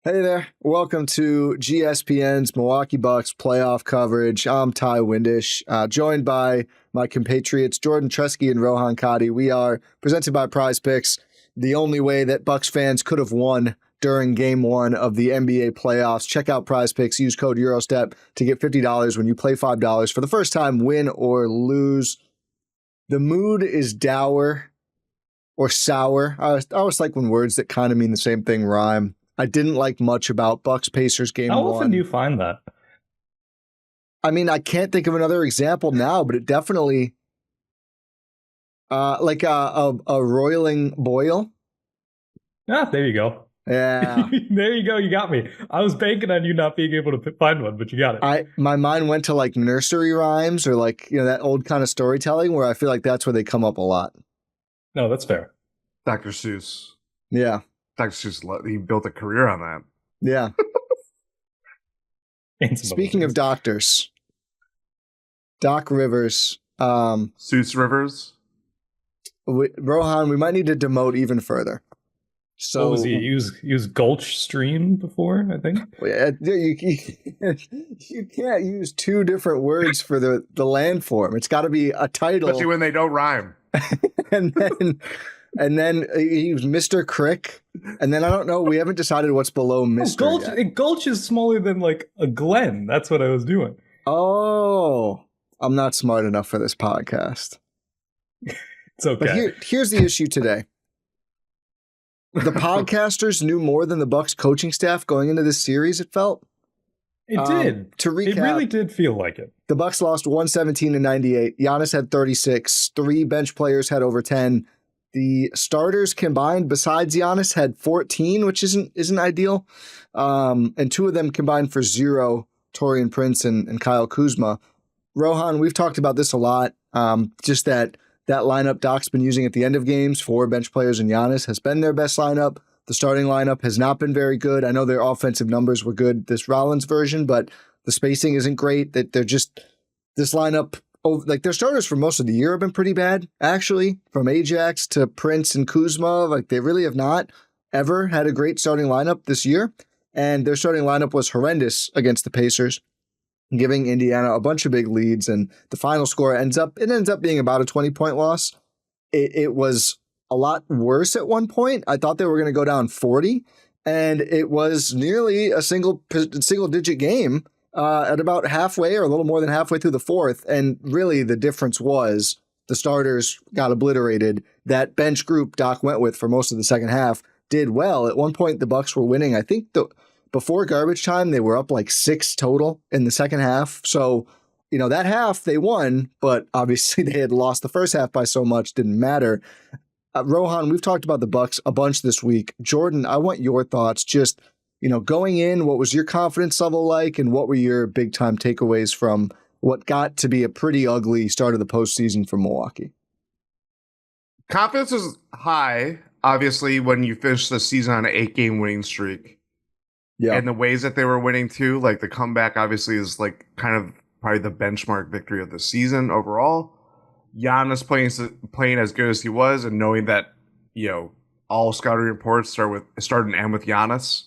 Hey there. Welcome to GSPN's Milwaukee Bucks playoff coverage. I'm Ty Windisch, joined by my compatriots Jordan Treske and Rohan Katti. We are presented by Prize Picks, the only way that Bucks fans could have won during game one of the NBA playoffs. Check out Prize Picks. Use code EUROSTEP to get $50 when you play $5 for the first time, win or lose. The mood is dour or sour. I always like when words that kind of mean the same thing rhyme. I didn't like much about Bucks Pacers game How one. often do you find that? I mean, I can't think of another example now, but it definitely like a roiling boil. There you go. Yeah. There you go. You got me. I was banking on you not being able to find one, but you got it. My mind went to like nursery rhymes or like, that old kind of storytelling where I feel like that's where they come up a lot. No, that's fair. Dr. Seuss. Yeah. Dr. Seuss, he built a career on that. Yeah. Speaking of doctors, Doc Rivers. Seuss Rivers. Rohan, we might need to demote even further. So what was he? Use Gulch Stream before, I think. You can't use two different words for the landform. It's got to be a title, especially when they don't rhyme. and then he was Mr. Crick, and then I don't know. We haven't decided what's below Mr. Gulch. Gulch is smaller than like a Glen. That's what I was doing. Oh, I'm not smart enough for this podcast. It's okay. But here's the issue today. The podcasters knew more than the Bucks coaching staff going into this series, it felt. It did. To recap, it really did feel like it. The Bucks lost 117-98. Giannis had 36. 3 bench players had over 10. The starters combined, besides Giannis, had 14, which isn't ideal. And 2 of them combined for 0, Taurean Prince and Kyle Kuzma. Rohan, we've talked about this a lot. Just that lineup Doc's been using at the end of games, 4 bench players and Giannis, has been their best lineup. The starting lineup has not been very good. I know their offensive numbers were good this Rollins version, but the spacing isn't great. That they're just this lineup. Like their starters for most of the year have been pretty bad, actually. From Ajax to Prince and Kuzma, like they really have not ever had a great starting lineup this year. And their starting lineup was horrendous against the Pacers, giving Indiana a bunch of big leads. And the final score ends up being about a 20-point loss. It was a lot worse at one point. I thought they were going to go down 40, and it was nearly a single digit game at about halfway or a little more than halfway through the fourth. And really the difference was the starters got obliterated. That bench group Doc went with for most of the second half did well. At one point, the Bucks were winning. I think before garbage time, they were up like 6 total in the second half. So, that half they won, but obviously they had lost the first half by so much, didn't matter. Rohan, we've talked about the Bucks a bunch this week. Jordan, I want your thoughts. Just, going in, what was your confidence level like, and what were your big time takeaways from what got to be a pretty ugly start of the postseason for Milwaukee? Confidence was high, obviously, when you finish the season on an 8-game winning streak. Yeah. And the ways that they were winning too, like the comeback obviously is like kind of probably the benchmark victory of the season overall. Giannis playing as good as he was, and knowing that, all scouting reports start and end with Giannis,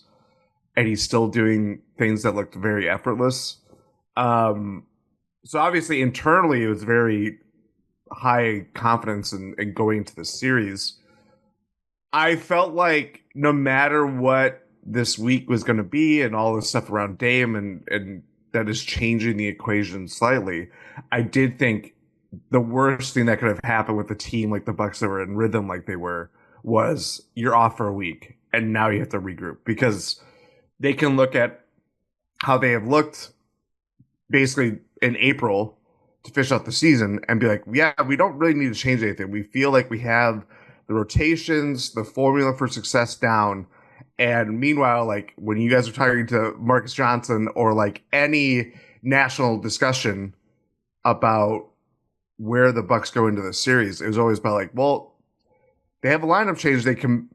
and he's still doing things that looked very effortless. So obviously internally it was very high confidence in going into the series. I felt like no matter what this week was going to be and all this stuff around Dame and that is changing the equation slightly, I did think the worst thing that could have happened with the team like the Bucks that were in rhythm like they were was you're off for a week and now you have to regroup, because they can look at how they have looked basically in April to finish out the season and be like, yeah, we don't really need to change anything. We feel like we have the rotations, the formula for success down. And meanwhile, like when you guys are talking to Marcus Johnson or like any national discussion about where the Bucks go into the series, it was always about like, well, they have a lineup change they can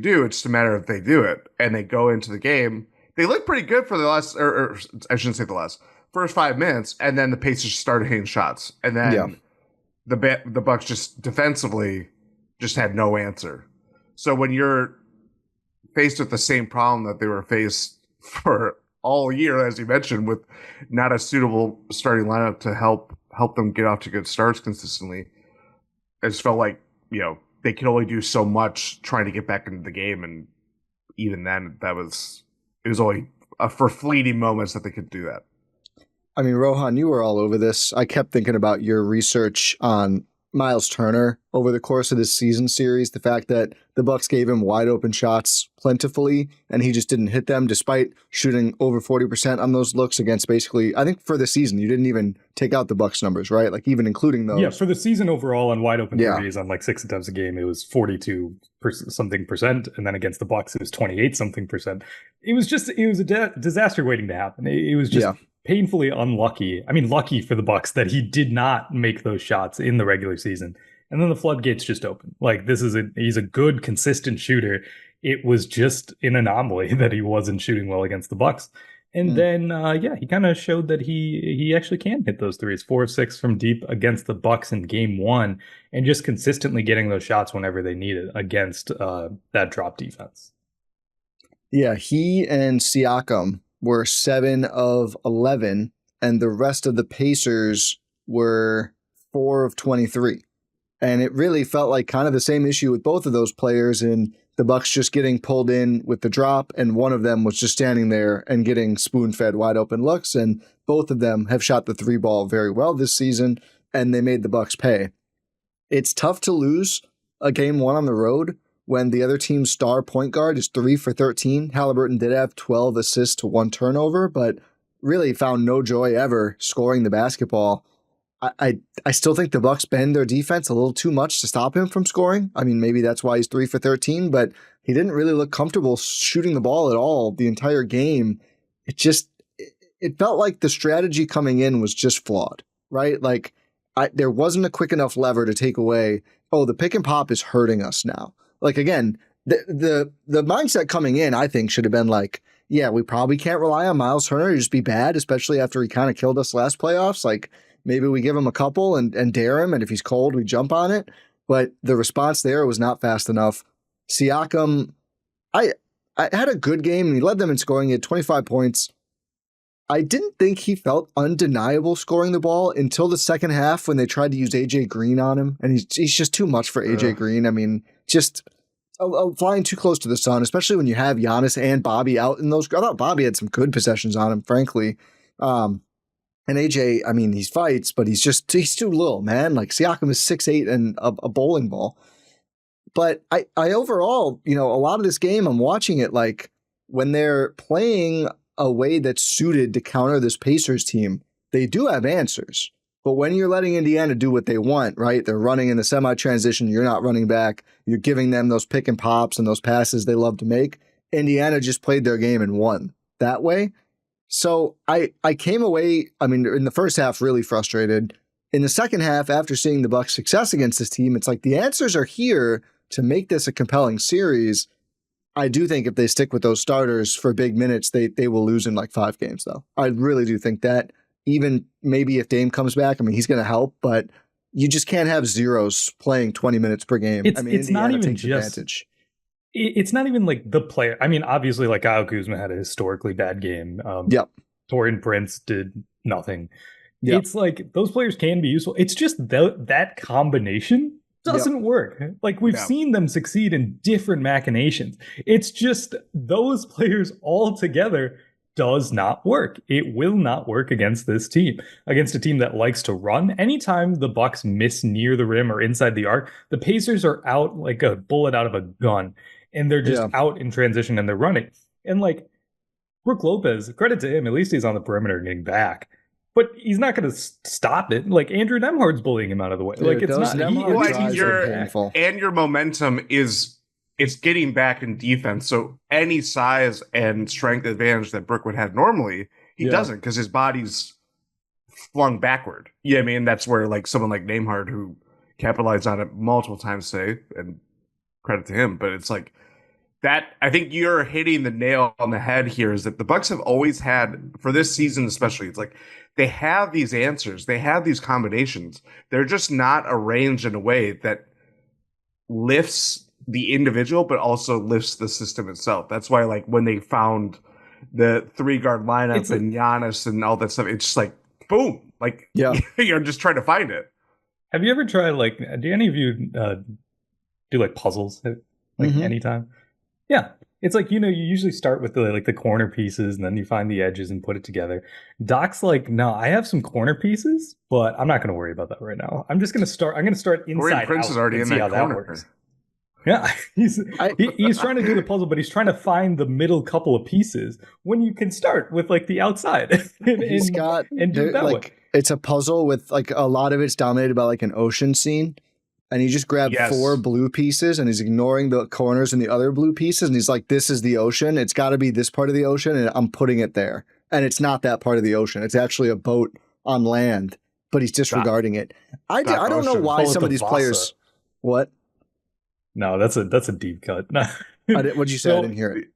do. It's just a matter of if they do it, and they go into the game. They look pretty good for the last, or I shouldn't say the last, first 5 minutes, and then the Pacers started hitting shots, and then the Bucks just defensively just had no answer. So when you're faced with the same problem that they were faced for all year, as you mentioned, with not a suitable starting lineup to help them get off to good starts consistently. I just felt like, they could only do so much trying to get back into the game, and even then, it was only for fleeting moments that they could do that. I mean, Rohan, you were all over this. I kept thinking about your research on Miles Turner over the course of this season series, the fact that the Bucks gave him wide open shots plentifully and he just didn't hit them despite shooting over 40% on those looks against basically, I think for the season, you didn't even take out the Bucks numbers, right? Like even including those. Yeah, for the season overall on wide open threes on like 6 attempts a game, it was 42 something percent. And then against the Bucks, it was 28 something percent. It was a disaster waiting to happen. It was just painfully unlucky. I mean, lucky for the Bucks that he did not make those shots in the regular season. And then the floodgates just opened. Like he's a good, consistent shooter. It was just an anomaly that he wasn't shooting well against the Bucks. And then, he kind of showed that he actually can hit those threes, 4 of 6 from deep against the Bucks in game 1, and just consistently getting those shots whenever they need it against that drop defense. Yeah, he and Siakam were 7 of 11, and the rest of the Pacers were 4 of 23. And it really felt like kind of the same issue with both of those players, and the Bucks just getting pulled in with the drop, and one of them was just standing there and getting spoon-fed wide open looks, and both of them have shot the 3 ball very well this season, and they made the Bucks pay. It's tough to lose a game 1 on the road when the other team's star point guard is 3 for 13. Halliburton did have 12 assists to 1 turnover, but really found no joy ever scoring the basketball. I still think the Bucks bend their defense a little too much to stop him from scoring. I mean, maybe that's why he's 3 for 13, but he didn't really look comfortable shooting the ball at all the entire game. It felt like the strategy coming in was just flawed, right? Like there wasn't a quick enough lever to take away, the pick and pop is hurting us now. Like, again, the mindset coming in, I think, should have been like, yeah, we probably can't rely on Miles Turner to just be bad, especially after he kind of killed us last playoffs. Like, maybe we give him a couple and dare him, and if he's cold, we jump on it. But the response there was not fast enough. Siakam, I had a good game, and he led them in scoring. He had 25 points. I didn't think he felt undeniable scoring the ball until the second half when they tried to use AJ Green on him, and he's just too much for AJ Green. I mean, just flying too close to the sun, especially when you have Giannis and Bobby out in those. I thought Bobby had some good possessions on him, frankly. And AJ, I mean, he fights, but he's too little, man. Like Siakam is 6'8" and a bowling ball. But I overall, a lot of this game, I'm watching it like when they're playing a way that's suited to counter this Pacers team, they do have answers. But when you're letting Indiana do what they want, right? They're running in the semi-transition, you're not running back, you're giving them those pick and pops and those passes they love to make. Indiana just played their game and won that way. So I came away, in the first half, really frustrated. In the second half, after seeing the Bucks' success against this team, it's like the answers are here to make this a compelling series. I do think if they stick with those starters for big minutes, they will lose in like 5 games, though. I really do think that. Even maybe if Dame comes back, he's going to help, but you just can't have zeros playing 20 minutes per game. It's not even just advantage. It's not even like the player. Obviously, like Kyle Kuzma had a historically bad game. Taurean Prince did nothing. Yep. It's like those players can be useful. It's just that combination doesn't work. Like we've seen them succeed in different machinations. It's just those players all together does not work. It will not work against this team, against a team that likes to run. Anytime the Bucks miss near the rim or inside the arc, the Pacers are out like a bullet out of a gun, and they're just out in transition and they're running. And like Brook Lopez, credit to him, at least he's on the perimeter getting back, but he's not going to stop it. Like Andrew Nembhard's bullying him out of the way. Dude, like it's not. Your momentum is. It's getting back in defense. So any size and strength advantage that Brook would have normally, he doesn't because his body's flung backward. Yeah, that's where like someone like Nembhard who capitalized on it multiple times today, and credit to him. But it's like that. I think you're hitting the nail on the head here. Is that the Bucks have always had for this season, especially. It's like they have these answers, they have these combinations. They're just not arranged in a way that lifts the individual, but also lifts the system itself. That's why, like, when they found the 3-guard lineup and Giannis and all that stuff, it's just like, boom. Like, you're just trying to find it. Have you ever tried, like, do any of you do, like, puzzles, like, anytime? Yeah. It's like, you usually start with the corner pieces and then you find the edges and put it together. Doc's like, no, I have some corner pieces, but I'm not going to worry about that right now. I'm going to start inside Prince out is already and in see that how corner. That works. Yeah, he's trying to do the puzzle, but he's trying to find the middle couple of pieces when you can start with, like, the outside and do that way. It's a puzzle with, like, a lot of it's dominated by, like, an ocean scene. And he just grabbed 4 blue pieces and he's ignoring the corners and the other blue pieces. And he's like, this is the ocean. It's got to be this part of the ocean. And I'm putting it there. And it's not that part of the ocean. It's actually a boat on land, but he's disregarding it. I don't know why some of these players. What? No, that's a deep cut. What'd you say? I didn't hear it.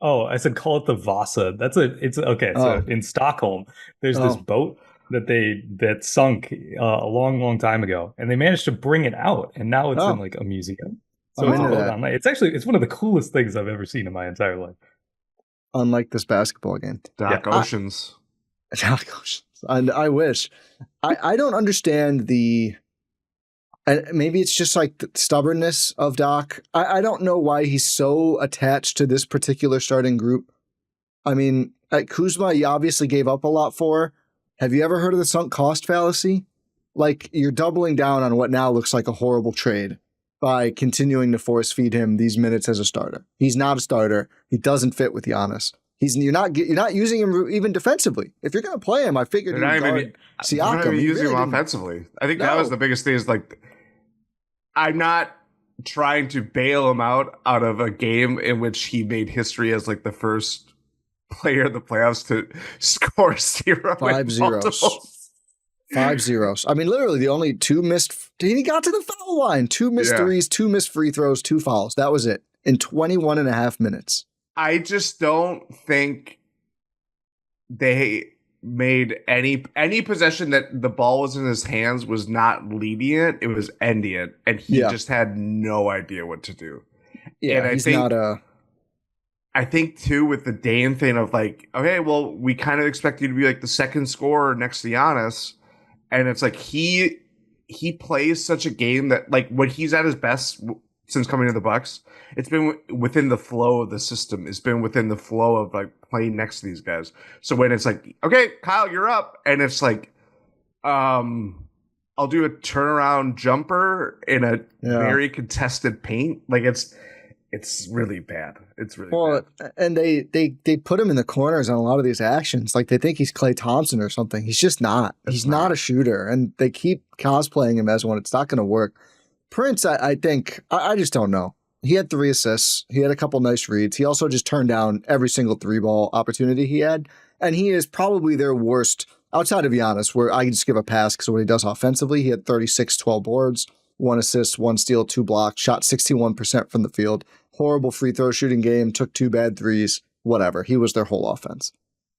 Oh, I said call it the Vasa. So in Stockholm, there's this boat that sunk a long time ago, and they managed to bring it out, and now it's in, like, a museum. So it's a boat on land. It's one of the coolest things I've ever seen in my entire life. Unlike this basketball game, Oceans. Doc Oceans. And I wish. I don't understand and maybe it's just like the stubbornness of Doc. I don't know why he's so attached to this particular starting group. I mean, at Kuzma, he obviously gave up a lot for. Have you ever heard of the sunk cost fallacy? Like, you're doubling down on what now looks like a horrible trade by continuing to force feed him these minutes as a starter. He's not a starter. He doesn't fit with Giannis. You're not using him even defensively. If you're going to play him, I figured you'd guard Siakam. You're not even using him offensively. I think that was the biggest thing. Is, like, I'm not trying to bail him out of a game in which he made history as, like, the first player in the playoffs to score 5 zeros. 5 zeros. I mean, literally the only 2 missed. He got to the foul line. 2 missed threes, 2 missed free throws, 2 fouls. That was it in 21 and a half minutes. I just don't think they made any possession that the ball was in his hands was not leading it. It was ending it. And he just had no idea what to do. Yeah, and I think, too, with the Dame thing of, like, okay, well, we kind of expect you to be, like, the second scorer next to Giannis. And it's like he plays such a game that, like, when he's at his best since coming to the Bucks, it's been within the flow of the system. It's been within the flow of, like, playing next to these guys. So when it's like, okay, Kyle, you're up. And it's like, I'll do a turnaround jumper in a very contested paint. Like, it's really bad. It's really bad. And they put him in the corners on a lot of these actions. Like, they think he's Klay Thompson or something. He's just not. He's not a shooter. And they keep cosplaying him as one. It's not going to work. Prince, I think, I just don't know. He had 3 assists. He had a couple nice reads. He also just turned down every single 3-ball opportunity he had. And he is probably their worst, outside of Giannis, where I can just give a pass because of what he does offensively. He had 36, 12 boards, 1 assist, 1 steal, 2 blocks, shot 61% from the field. Horrible free throw shooting game, took 2 bad threes, whatever. He was their whole offense.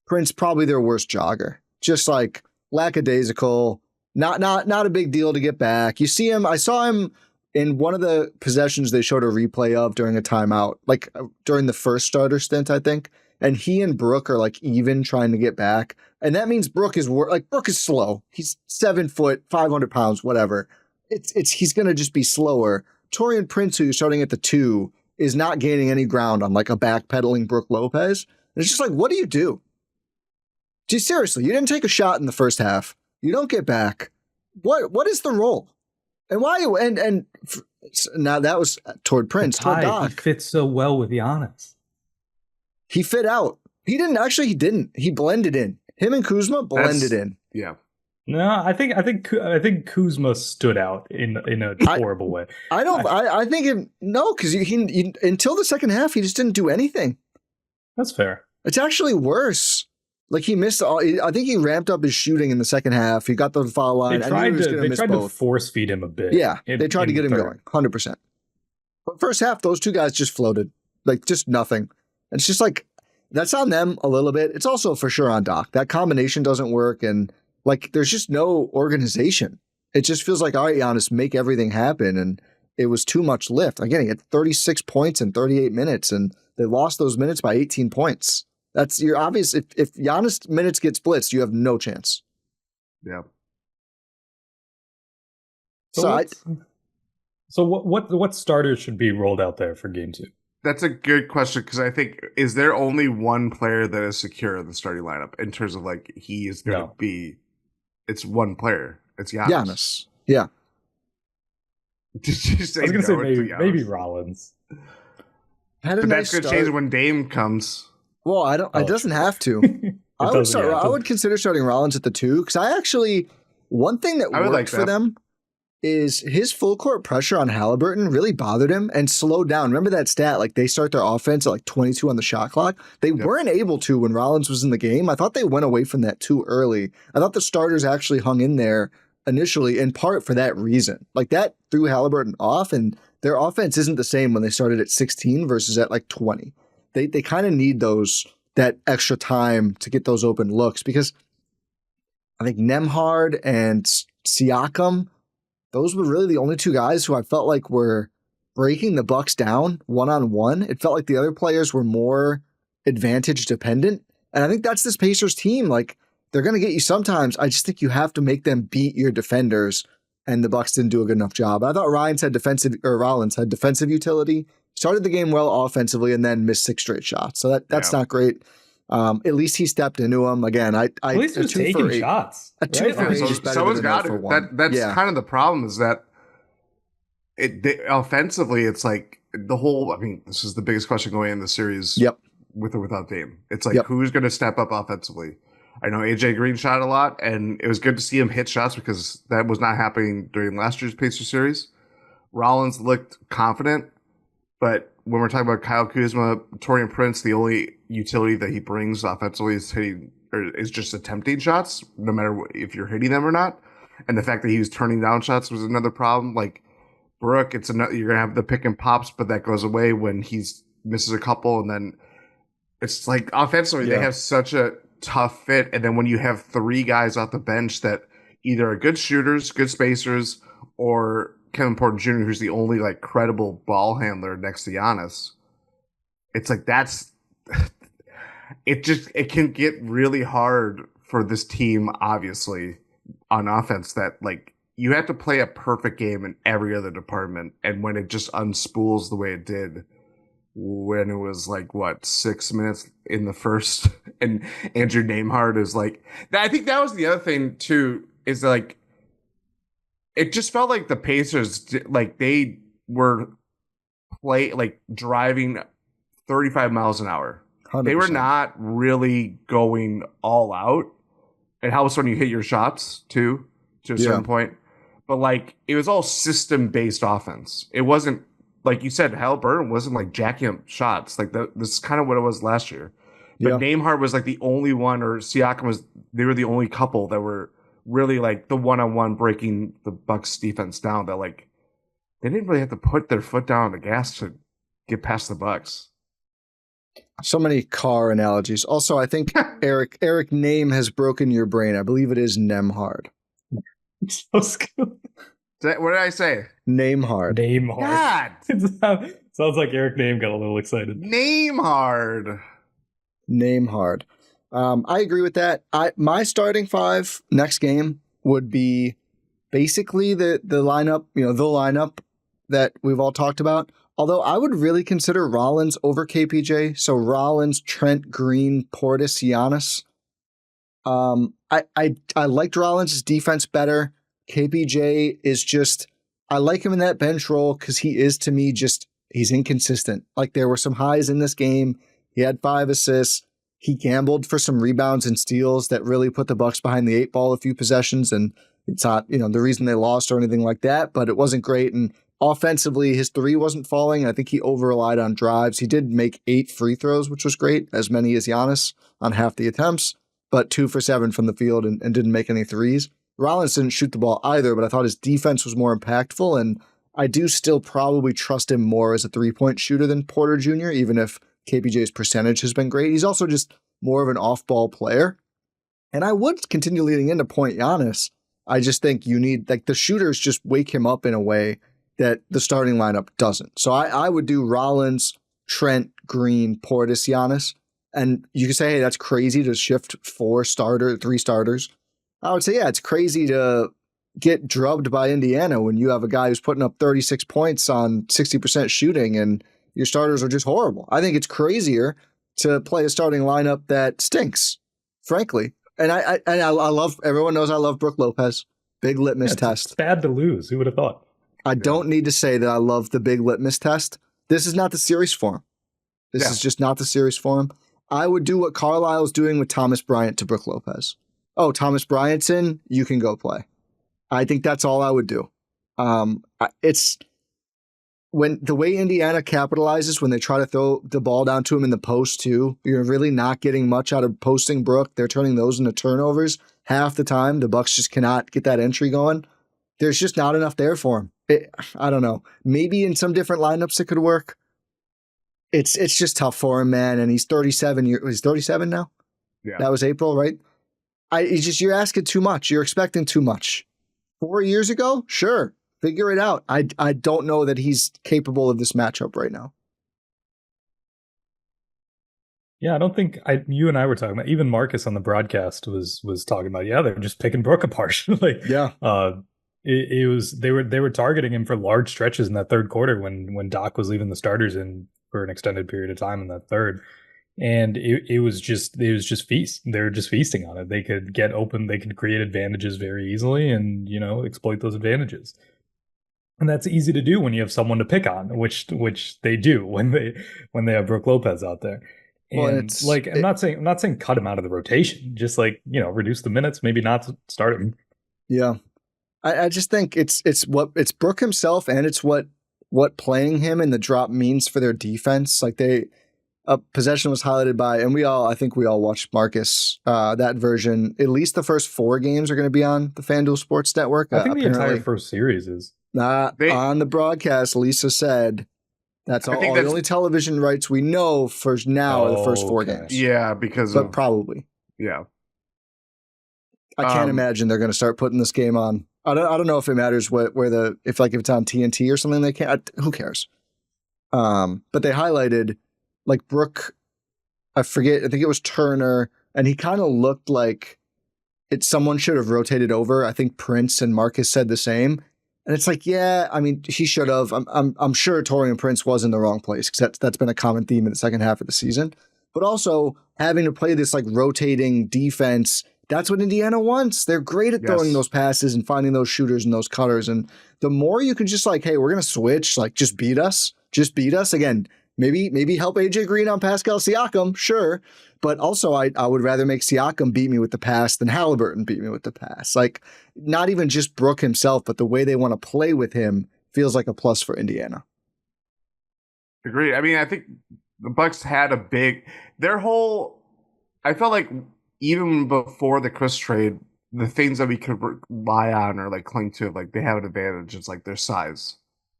Prince, probably their worst jogger. Just, like, lackadaisical, not a big deal to get back. You see him, I saw him in one of the possessions they showed a replay of during a timeout, like during the first starter stint, I think. And he and Brook are, like, even trying to get back. And that means Brook is slow. He's 7 foot, 500 pounds, whatever. He's going to just be slower. Taurean Prince, who you're starting at the 2, is not gaining any ground on, like, a backpedaling Brook Lopez. And it's just like, what do you do? Gee, seriously, you didn't take a shot in the first half. You don't get back. What is the role? And why? And now that was toward Prince. Toward Doc. He fits so well with Giannis. He fit out. He didn't. He blended in. Him and Kuzma blended in. Yeah. No, I think Kuzma stood out in a horrible way. I think because he until the second half he just didn't do anything. That's fair. It's actually worse. Like, he missed I think he ramped up his shooting in the second half. He got the foul line. They tried to force feed him a bit. Yeah, they tried to get him going, 100%. But first half, those 2 guys just floated, like, just nothing. It's just like, that's on them a little bit. It's also for sure on Doc. That combination doesn't work, and, like, there's just no organization. It just feels like, all right, Giannis, make everything happen. And it was too much lift. Again, he had 36 points in 38 minutes, and they lost those minutes by 18 points. That's your obvious. If Giannis minutes gets blitzed, you have no chance. Yeah. So what starters should be rolled out there for game 2? That's a good question, because I think, is there only one player that is secure in the starting lineup in terms of like he is going to be? It's one player. It's Giannis. Yeah. Did you say? I was going to say maybe Rollins. But that's going to change when Dame comes. Well, I don't. It doesn't have to. I would consider starting Rollins at the 2, because I actually, one thing that worked for them is his full court pressure on Haliburton really bothered him and slowed down. Remember that stat? Like, they start their offense at like 22 on the shot clock. They weren't able to when Rollins was in the game. I thought they went away from that too early. I thought the starters actually hung in there initially, in part for that reason. Like, that threw Haliburton off, and their offense isn't the same when they started at 16 versus at like 20. They kind of need that extra time to get those open looks, because I think Nembhard and Siakam, those were really the only 2 guys who I felt like were breaking the Bucks down one-on-one. It felt like the other players were more advantage dependent. And I think that's this Pacers team. Like, they're going to get you sometimes. I just think you have to make them beat your defenders, and the Bucks didn't do a good enough job. I thought Rollins had defensive utility, started the game well offensively, and then missed 6 straight shots. So that's not great. At least he stepped into them again. At least he was taking shots. A 2 for 8 is better someone's than got a 0 for 1. That's kind of the problem, is that offensively, it's like the whole. I mean, this is the biggest question going in the series. Yep. With or without Dame, it's like who's going to step up offensively? I know AJ Green shot a lot, and it was good to see him hit shots, because that was not happening during last year's Pacers series. Rollins looked confident, but when we're talking about Kyle Kuzma, Taurean Prince, the only utility that he brings offensively is just attempting shots, no matter if you're hitting them or not. And the fact that he was turning down shots was another problem. Like Brook, you're gonna have the pick and pops, but that goes away when he misses a couple, and then it's like offensively they have such a tough fit. And then when you have 3 guys off the bench that either are good shooters, good spacers, or Kevin Porter Jr., who's the only like credible ball handler next to Giannis, it's like it can get really hard for this team, obviously, on offense, that like you have to play a perfect game in every other department. And when it just unspools the way it did when it was like 6 minutes in the first, and Andrew Nembhard is like, I think that was the other thing too, is like it just felt like the Pacers, like they were driving 35 miles an hour. 100%. They were not really going all out. It helps when you hit your shots too, to a certain point. But like it was all system based offense. It wasn't, like you said, Haliburton wasn't like jacking up shots. Like this is kind of what it was last year. But Nembhard was like the only one, or Siakam they were the only couple that were really like the one-on-one breaking the Bucks defense down, that like they didn't really have to put their foot down on the gas to get past the Bucks. So many car analogies. Also, I think Eric name has broken your brain. I believe it is Nembhard. So skilled. What did I say? Nembhard. God. Sounds like Eric Name got a little excited. Nembhard. I agree with that. My starting 5 next game would be basically the lineup that we've all talked about. Although I would really consider Rollins over KPJ. So Rollins, Trent, Green, Portis, Giannis. I liked Rollins' defense better. KPJ is just, I like him in that bench role because he is, to me, he's inconsistent. Like, there were some highs in this game. He had 5 assists. He gambled for some rebounds and steals that really put the Bucks behind the 8 ball a few possessions. And it's not, the reason they lost or anything like that, but it wasn't great. And offensively, his 3 wasn't falling. I think he over-relied on drives. He did make 8 free throws, which was great, as many as Giannis on half the attempts, but 2 for 7 from the field and didn't make any threes. Rollins didn't shoot the ball either, but I thought his defense was more impactful, and I do still probably trust him more as a 3-point shooter than Porter Jr., even if KPJ's percentage has been great. He's also just more of an off-ball player. And I would continue leading into point Giannis. I just think you need, like, the shooters just wake him up in a way that the starting lineup doesn't. So I would do Rollins, Trent, Green, Portis, Giannis. And you can say, hey, that's crazy to shift 3 starters. I would say, yeah, it's crazy to get drubbed by Indiana when you have a guy who's putting up 36 points on 60% shooting and your starters are just horrible. I think it's crazier to play a starting lineup that stinks, frankly. And I love, everyone knows I love Brook Lopez. Big litmus test. It's bad to lose. Who would have thought? I don't need to say that I love the big litmus test. This is not the series for him. This is just not the series for him. I would do what Carlisle's doing with Thomas Bryant to Brook Lopez. Oh, Thomas Bryant's in, you can go play. I think that's all I would do. It's when the way Indiana capitalizes when they try to throw the ball down to him in the post too, you're really not getting much out of posting Brook. They're turning those into turnovers half the time. The Bucks just cannot get that entry going. There's just not enough there for him. I don't know. Maybe in some different lineups it could work. It's just tough for him, man. And he's 37. He's 37 now. Yeah, that was April, right? You're asking too much. You're expecting too much. 4 years ago, sure, figure it out. I don't know that he's capable of this matchup right now. Yeah, I don't think you and I were talking about. Even Marcus on the broadcast was talking about. Yeah, they're just picking Brook apart. It was they were targeting him for large stretches in that third quarter when Doc was leaving the starters in for an extended period of time in that third, and it was just feast. They were just feasting on it. They could get open, they could create advantages very easily, and exploit those advantages. And that's easy to do when you have someone to pick on, which they do when they have Brook Lopez out there. And I'm not saying cut him out of the rotation, just reduce the minutes, maybe not start him. Yeah. I just think it's Brook himself, and it's what playing him in the drop means for their defense. Like possession was highlighted by, and I think we all watched Marcus, that version. At least the first 4 games are going to be on the FanDuel Sports Network. I think the entire first series is. On the broadcast, Lisa said that's the only television rights we know for now are the first 4 games. Yeah, but probably. Yeah. I can't imagine they're going to start putting this game on. I don't know if it matters if it's on TNT or something. They can't. Who cares? But they highlighted Brook. I forget. I think it was Turner, and he kind of looked like someone should have rotated over. I think Prince and Marcus said the same, and it's yeah. I mean, he should have. I'm sure Taurean Prince was in the wrong place because that's been a common theme in the second half of the season. But also having to play this rotating defense. That's what Indiana wants. They're great at throwing those passes and finding those shooters and those cutters. And the more you can just hey, we're going to switch, just beat us. Just beat us. Again, maybe help AJ Green on Pascal Siakam, sure. But also I would rather make Siakam beat me with the pass than Halliburton beat me with the pass. Not even just Brook himself, but the way they want to play with him feels like a plus for Indiana. Agreed. I mean, I think the Bucks had I felt like even before the Chris trade, the things that we could rely on or cling to, they have an advantage. It's their size.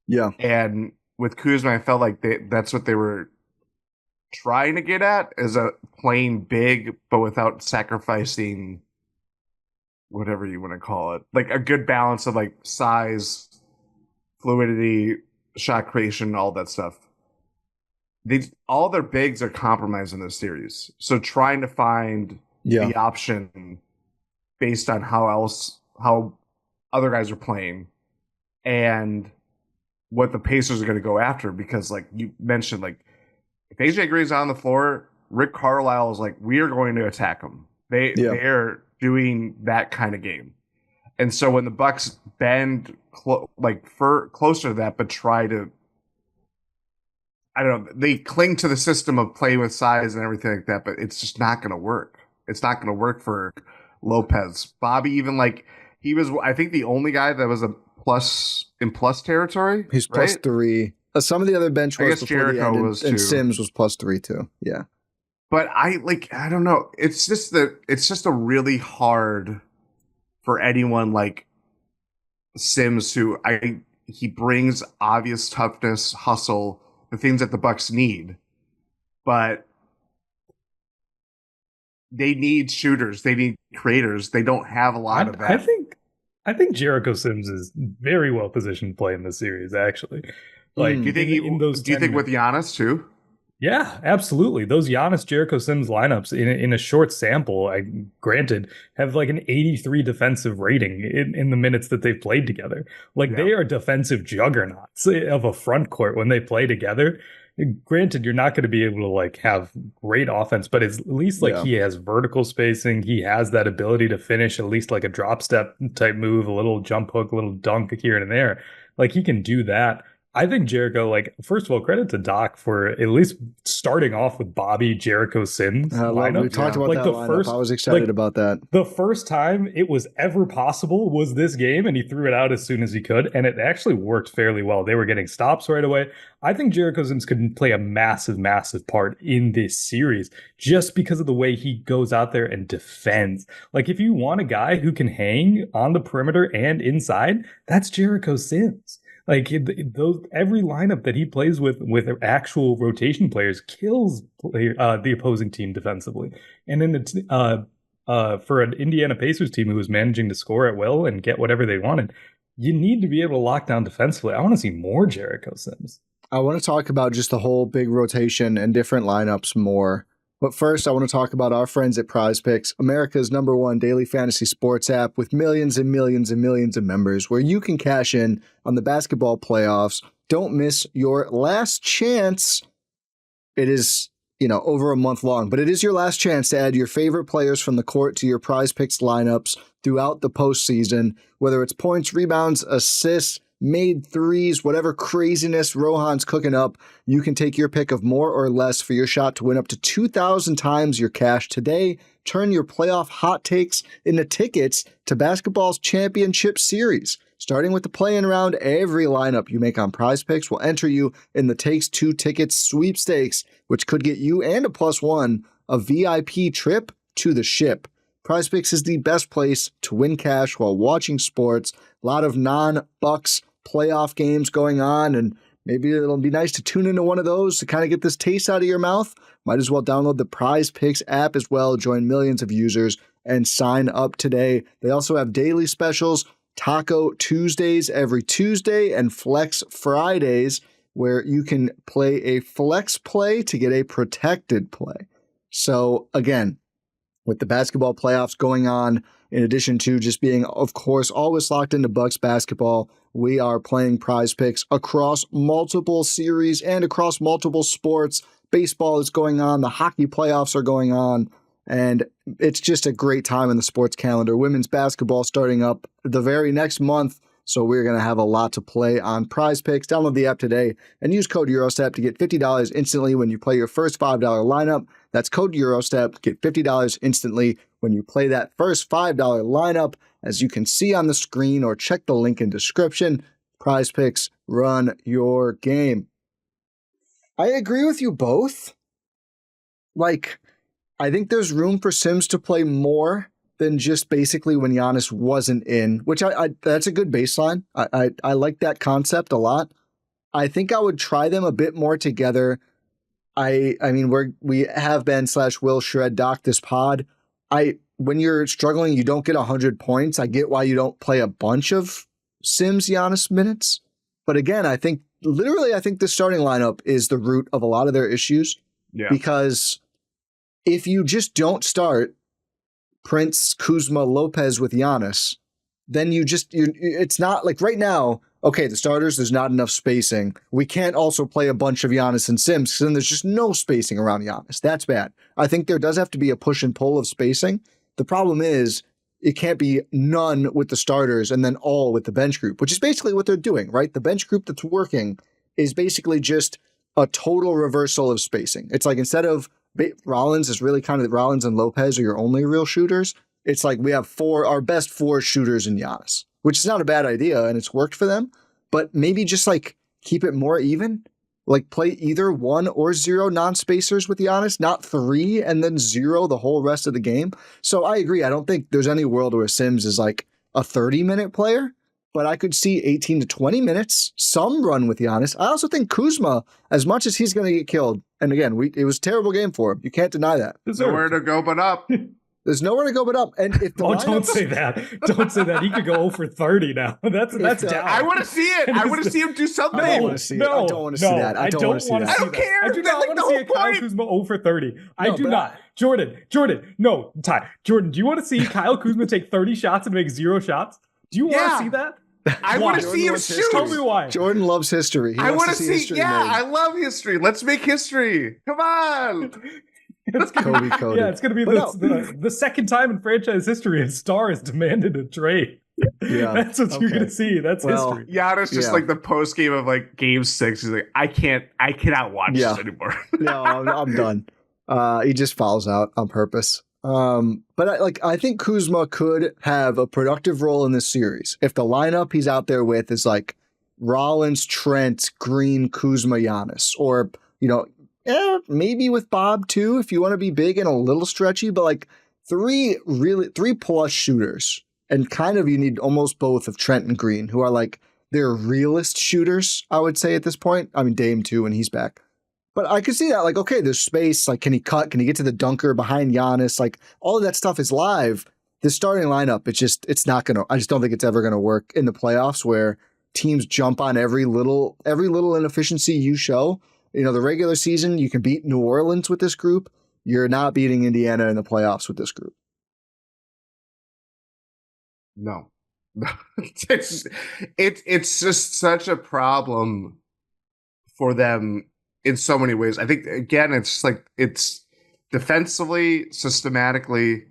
Yeah. And with Kuzma, I felt like that's what they were trying to get at, is playing big, but without sacrificing whatever you want to call it. A good balance of size, fluidity, shot creation, all that stuff. All their bigs are compromised in this series. So trying to find the option based on how other guys are playing and what the Pacers are going to go after, because you mentioned, if AJ Green's on the floor, Rick Carlisle is we are going to attack him. They're doing that kind of game. And so when the Bucks bend closer to that, but try to, I don't know, they cling to the system of playing with size and everything like that, but it's just not going to work. It's not going to work for Lopez. Bobby, even he was, I think, the only guy that was in plus territory. He's plus 3. Some of the other bench was before Jericho the end, was and too. Sims was plus 3 too. Yeah. But I don't know. It's just a really hard for anyone like Sims, who he brings obvious toughness, hustle, the things that the Bucks need, but they need shooters. They need creators. They don't have a lot of that. I think Jericho Sims is very well positioned to play in this series, actually. Like, do you think with Giannis too? Yeah, absolutely. Those Giannis Jericho Sims lineups in a short sample, granted, have like an 83 defensive rating in the minutes that they've played together. Like they are defensive juggernauts of a front court when they play together. Granted, you're not going to be able to like have great offense, but it's at least like he has vertical spacing. He has that ability to finish at least like a drop step type move, a little jump hook, a little dunk here and there. Like he can do that. I think Jericho, like, first of all, credit to Doc for at least starting off with Bobby Jericho Sims lineup. We talked about that lineup. I was excited about that. The first time it was ever possible was this game, and he threw it out as soon as he could, and it actually worked fairly well. They were getting stops right away. I think Jericho Sims could play a massive, massive part in this series just because of the way he goes out there and defends. Like, if you want a guy who can hang on the perimeter and inside, that's Jericho Sims. Like every lineup that he plays with actual rotation players kills the opposing team defensively. And in for an Indiana Pacers team who was managing to score at will and get whatever they wanted, you need to be able to lock down defensively. I want to see more Jericho Sims. I want to talk about just the whole big rotation and different lineups more. But first, I want to talk about our friends at Prize Picks, America's #1 daily fantasy sports app with millions and millions and millions of members, where you can cash in on the basketball playoffs. Don't miss your last chance. It is, over a month long, but it is your last chance to add your favorite players from the court to your Prize Picks lineups throughout the postseason, whether it's points, rebounds, assists, made threes, whatever craziness Rohan's cooking up, you can take your pick of more or less for your shot to win up to 2,000 times your cash today. Turn your playoff hot takes into tickets to basketball's championship series. Starting with the play-in round, every lineup you make on Prize Picks will enter you in the Takes 2 Tickets sweepstakes, which could get you and a +1 a VIP trip to the ship. Prize Picks is the best place to win cash while watching sports. A lot of non-Bucks playoff games going on, and maybe it'll be nice to tune into one of those to kind of get this taste out of your mouth. Might as well download the Prize Picks app as well, join millions of users, and sign up today. They also have daily specials, Taco Tuesdays every Tuesday, and Flex Fridays, where you can play a flex play to get a protected play. So again, with the basketball playoffs going on, in addition to just being, of course, always locked into Bucks basketball, we are playing Prize Picks across multiple series and across multiple sports. Baseball is going on, the hockey playoffs are going on, and it's just a great time in the sports calendar. Women's basketball starting up the very next month, so we're going to have a lot to play on Prize Picks. Download the app today and use code EuroStep to get $50 instantly when you play your first $5 lineup. That's code EuroStep to get $50 instantly when you play that first $5 lineup. As you can see on the screen or check the link in description, Prize Picks, run your game. I agree with you both. Like, I think there's room for Sims to play more than just basically when Giannis wasn't in, which I that's a good baseline. I like that concept a lot. I think I would try them a bit more together. I mean, we have been /will shred doc this pod. When you're struggling, you don't get 100 points. I get why you don't play a bunch of Sims Giannis minutes. But again, I think the starting lineup is the root of a lot of their issues. Yeah. Because if you just don't start Prince, Kuzma, Lopez with Giannis, then it's not like right now, okay, the starters, there's not enough spacing. We can't also play a bunch of Giannis and Sims because then there's just no spacing around Giannis. That's bad. I think there does have to be a push and pull of spacing. The problem is it can't be none with the starters and then all with the bench group, which is basically what they're doing, right? The bench group that's working is basically just a total reversal of spacing. It's like instead of Rollins is really kind of Rollins and Lopez are your only real shooters. It's like we have our best 4 shooters in Giannis, which is not a bad idea and it's worked for them, but maybe just like keep it more even. Like play either 1 or 0 non-spacers with Giannis, not 3 and then 0 the whole rest of the game. So I agree. I don't think there's any world where Sims is like a 30-minute player, but I could see 18 to 20 minutes, some run with Giannis. I also think Kuzma, as much as he's going to get killed, and again, it was a terrible game for him. You can't deny that. Nowhere to go but up. There's nowhere to go but up. And if the don't say that. Don't say that. He could go 0 for 30 now. That's down. I want to see it. I want to see him do something. I don't want to see it. I don't want to see that. I don't want to see that. I don't care. I do not want to see a Kyle Kuzma 0 for 30. I do not. Jordan, no, Ty. Jordan, do you want to see Kyle Kuzma take 30 shots and make 0 shots? Do you want to see that? I want to see him shoot. Tell me why. Jordan loves history. I want to see history. Yeah, I love history. Let's make history. Come on. It's gonna, it's going to be the second time in franchise history a star has demanded a trade. Yeah, that's what you're going to see. That's history. Giannis just like the post game of like game 6. He's like, I cannot watch this anymore. No, I'm done. He just fouls out on purpose. But I think Kuzma could have a productive role in this series if the lineup he's out there with is like Rollins, Trent, Green, Kuzma, Giannis, or maybe with Bob too, if you want to be big and a little stretchy, but like 3 plus shooters. And kind of you need almost both of Trent and Green, who are like they're realist shooters, I would say at this point. I mean, Dame too when he's back. But I could see that, like, okay, there's space. Like, can he cut? Can he get to the dunker behind Giannis? Like, all of that stuff is live. The starting lineup, it's not going to, I just don't think it's ever going to work in the playoffs where teams jump on every little inefficiency you show. The regular season, you can beat New Orleans with this group. You're not beating Indiana in the playoffs with this group. No. It's just such a problem for them in so many ways. I think, again, it's defensively, systematically,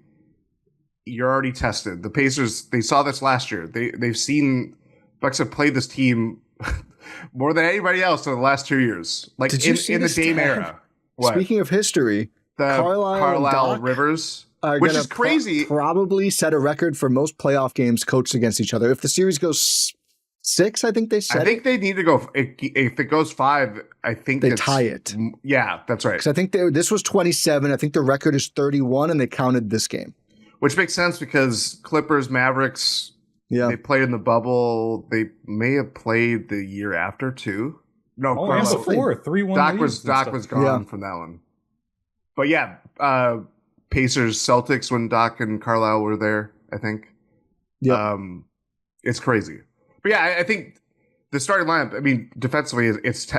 you're already tested. The Pacers, they saw this last year. They've seen Bucks have played this team more than anybody else in the last 2 years. Like in the Dame era. What? Speaking of history, Carlisle Rivers, which is crazy. Probably set a record for most playoff games coached against each other. If the series goes 6, I think they said. I think they need to go. If it goes 5, I think they tie it. Yeah, that's right. Because I think this was 27. I think the record is 31, and they counted this game, which makes sense because Clippers, Mavericks. Yeah, they played in the bubble. They may have played the year after too. No, and before 3-1. Doc was gone from that one. But yeah, Pacers, Celtics when Doc and Carlisle were there. I think. Yeah, it's crazy. But yeah, I think the starting lineup. I mean, defensively, it's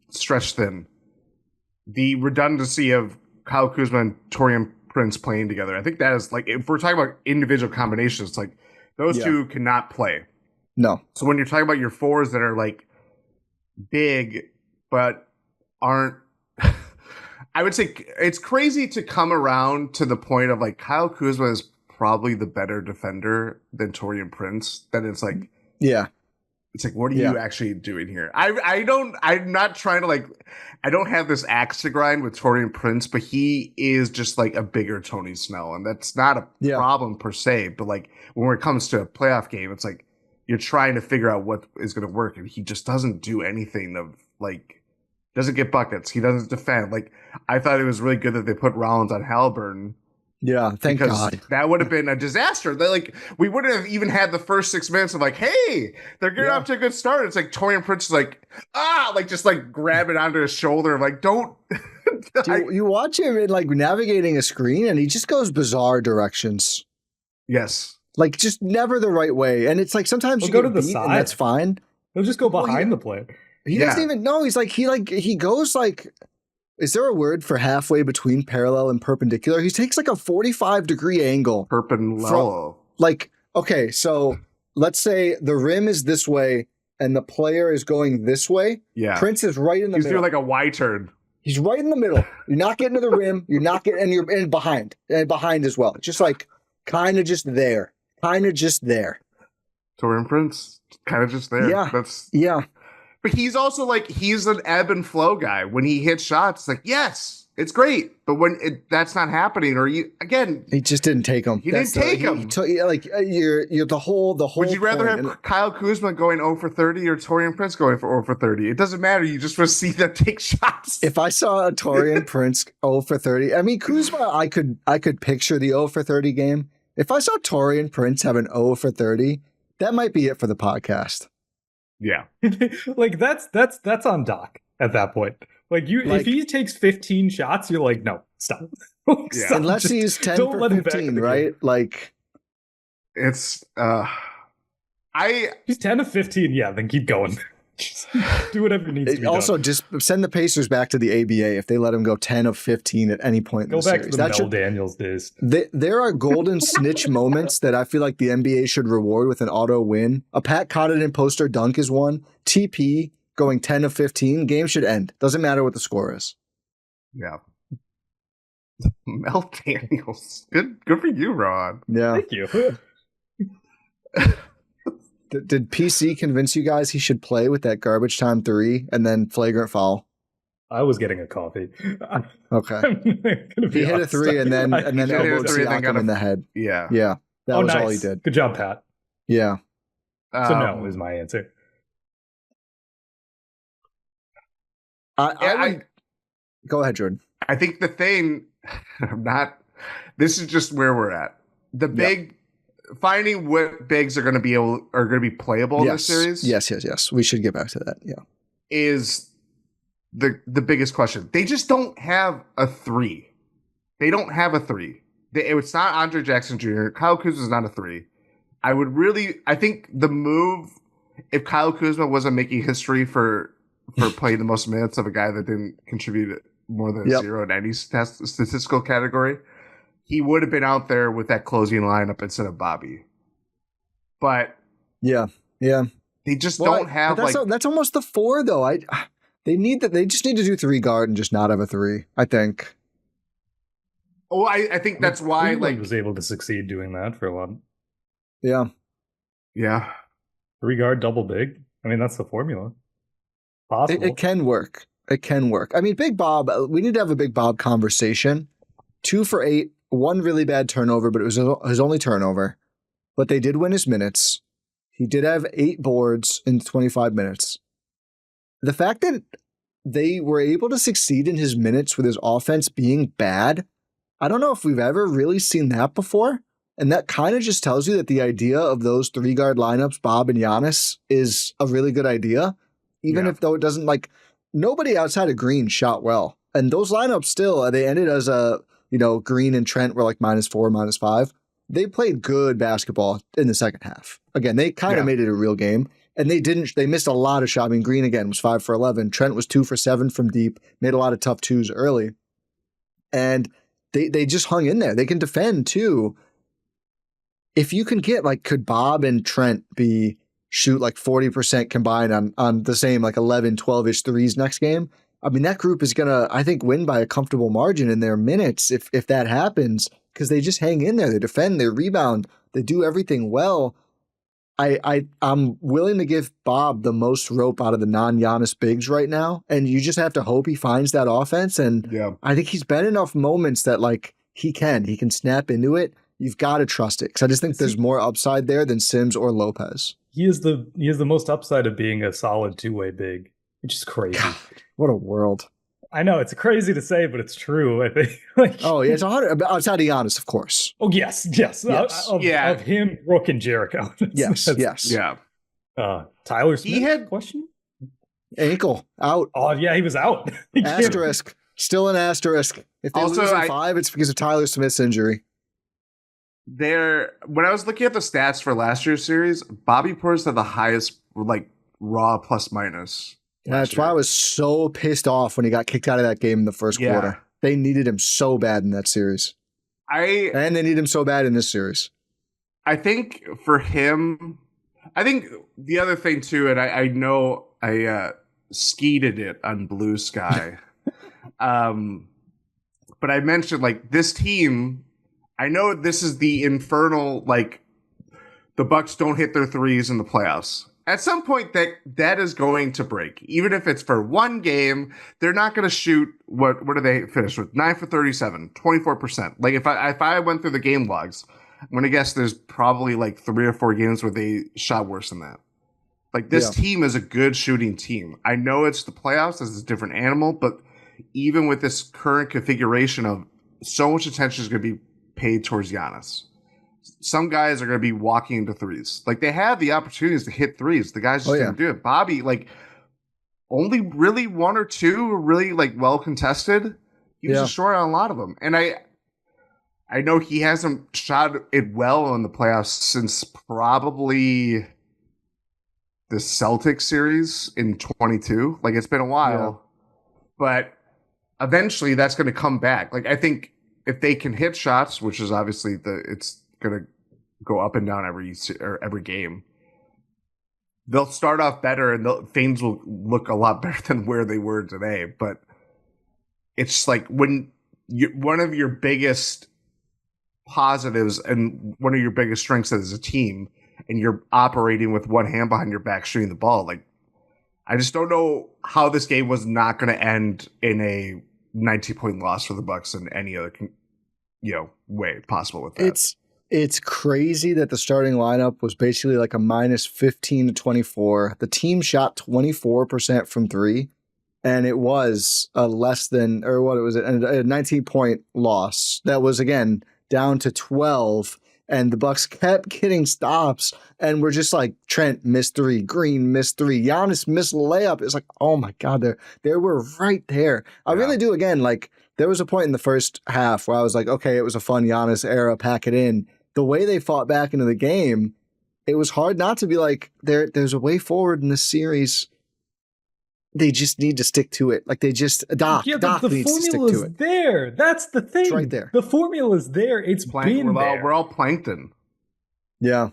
stretched thin. The redundancy of Kyle Kuzma and Taurean Prince playing together. I think that is like if we're talking about individual combinations, like. Those two cannot play. No. So when you're talking about your 4s that are like big but aren't, I would say it's crazy to come around to the point of like Kyle Kuzma is probably the better defender than Taurean Prince. Then it's like, it's like, what are you actually doing here? I'm not trying to like, I don't have this axe to grind with Taurean Prince, but he is just like a bigger Tony Snell. And that's not a problem per se. But like when it comes to a playoff game, it's like you're trying to figure out what is going to work. And he just doesn't do anything of like, doesn't get buckets. He doesn't defend. Like I thought it was really good that they put Rollins on Halliburton. Yeah, thank God. That would have been a disaster. Like we wouldn't have even had the first 6 minutes of like, hey, they're getting off to a good start. It's like Taurean Prince is like, just like grabbing onto his shoulder, like don't. You watch him in like navigating a screen, and he just goes bizarre directions. Yes, like just never the right way, and it's like sometimes you go to the side, and that's fine. He'll just go behind the play. He doesn't even know. He's like he goes like. Is there a word for halfway between parallel and perpendicular? He takes like a 45-degree angle. Perpendicular. Okay, so let's say the rim is this way and the player is going this way. Yeah. Prince is right in the middle. He's doing like a Y turn. He's right in the middle. You're not getting to the rim. You're not getting, and you're in behind. And behind as well. Just like kind of just there. Taurean Prince, kind of just there. Yeah. But he's also like, he's an ebb and flow guy. When he hits shots, it's like, yes, it's great. But when that's not happening, or he just didn't take them. He didn't take them. You're the whole. Would you rather have Kyle Kuzma going 0 for 30 or Taurean Prince going for 0 for 30? It doesn't matter. You just want to see them take shots. If I saw a Taurean Prince 0 for 30, I mean, Kuzma, I could picture the 0 for 30 game. If I saw Taurean Prince have an 0 for 30, that might be it for the podcast. Yeah. Like that's on Doc at that point. Like if he takes 15 shots, you're like, no, stop. Yeah. Unless he's 10 for 15, right? Like, it's he's 10 to 15. Yeah, then keep going. Just do whatever needs to be also, done. just send the Pacers back to the ABA if they let him go 10 of 15 at any point in the series. Go back to the Mel Daniels days. There are golden snitch moments that I feel like the NBA should reward with an auto win. A Pat Connaughton poster dunk is one. TP going 10 of 15. Game should end. Doesn't matter what the score is. Yeah. Mel Daniels. Good for you, Ron. Yeah. Thank you. Did PC convince you guys he should play with that garbage time 3 and then flagrant foul? I was getting a coffee. Okay. He hit a 3 and then elbowed Siakam in the head. Yeah. Yeah. That was nice. all he did. Good job, Pat. Yeah. So no is my answer. Go ahead, Jordan. I think the thing, this is just where we're at. Finding what bigs are going to be playable in this series. Yes. We should get back to that. Yeah. Is the biggest question. They just don't have a 3. They don't have a 3. It's not Andre Jackson Jr. Kyle Kuzma is not a 3. I think the move, if Kyle Kuzma wasn't making history for playing the most minutes of a guy that didn't contribute more than 0 in any statistical category, he would have been out there with that closing lineup instead of Bobby. But yeah, they just don't have that's almost the 4 though. They just need to do 3 guard and just not have a 3. I think. Oh, I think that's why Cleveland was able to succeed doing that for a while. Yeah. 3 guard, double big. I mean, that's the formula. Possible. It can work. I mean, Big Bob. We need to have a Big Bob conversation. 2 for 8. 1 really bad turnover, but it was his only turnover. But they did win his minutes. He did have 8 boards in 25 minutes. The fact that they were able to succeed in his minutes with his offense being bad, I don't know if we've ever really seen that before. And that kind of just tells you that the idea of those 3 guard lineups, Bob and Giannis, is a really good idea. Even if though it doesn't nobody outside of Green shot well. And those lineups still, they ended as Green and Trent were like -4, -5. They played good basketball in the second half. Again, they kind of made it a real game. And they missed a lot of shots. I mean, Green again was 5 for 11. Trent was 2 for 7 from deep, made a lot of tough 2s early. And they just hung in there. They can defend too. If you can get could Bob and Trent shoot 40% combined on the same 11, 12-ish threes next game? I mean, that group is going to, I think, win by a comfortable margin in their minutes if that happens, because they just hang in there. They defend, they rebound, they do everything well. I'm willing to give Bob the most rope out of the non-Giannis bigs right now, and you just have to hope he finds that offense. And I think he's been enough moments that he can snap into it. You've got to trust it, because I just think there's more upside there than Sims or Lopez. He is the most upside of being a solid 2-way big, which is crazy. God, what a world! I know it's crazy to say, but it's true. I think. It's 100 outside of Giannis, of course. Oh yes. Of him, Brook, and Jericho. Yes. Yeah. Tyler Smith. He had question. Ankle out. Oh yeah, he was out. Asterisk. Still an asterisk. If they lose in 5, it's because of Tyler Smith's injury. When I was looking at the stats for last year's series, Bobby Portis had the highest raw plus minus. That's why I was so pissed off when he got kicked out of that game in the first quarter. They needed him so bad in that series. And they need him so bad in this series. I think for him, the other thing too, and I know I skeeted it on Blue Sky, but I mentioned this team. I know this is the infernal, the Bucks don't hit their threes in the playoffs. At some point, that is going to break. Even if it's for one game, they're not going to shoot, what do they finish with? 9 for 37, 24%. If I went through the game logs, I'm going to guess there's probably 3 or 4 games where they shot worse than that. This team is a good shooting team. I know it's the playoffs, it's a different animal, but even with this current configuration of so much attention is going to be paid towards Giannis. Some guys are going to be walking into threes. They have the opportunities to hit threes. The guys just didn't do it. Bobby, only really 1 or 2 really well contested. He was just short on a lot of them. And I know he hasn't shot it well in the playoffs since probably the Celtics series in 22. Like, it's been a while, but eventually that's going to come back. Like, I think if they can hit shots, which is obviously it's going to go up and down every game, they'll start off better and things will look a lot better than where they were today. But it's like when one of your biggest positives and one of your biggest strengths as a team, and you're operating with one hand behind your back shooting the ball. Like, I just don't know how this game was not going to end in a 19-point loss for the Bucks in any other way possible with that. It's crazy that the starting lineup was basically like a minus 15 to 24. The team shot 24% from three, and it was a 19-point loss. That was, again, down to 12, and the Bucks kept getting stops, and we're just like, Trent missed three, Green missed three, Giannis missed a layup. It's like, oh my God, they were right there. I really do, again, like, there was a point in the first half where I was like, okay, it was a fun Giannis era, pack it in. The way they fought back into the game, it was hard not to be like, there's a way forward in this series. They just need to stick to it. Like, they just Doc needs to stick to it. The formula's there. That's the thing. It's right there. The formula's there. It's been there. We're all plankton. Yeah.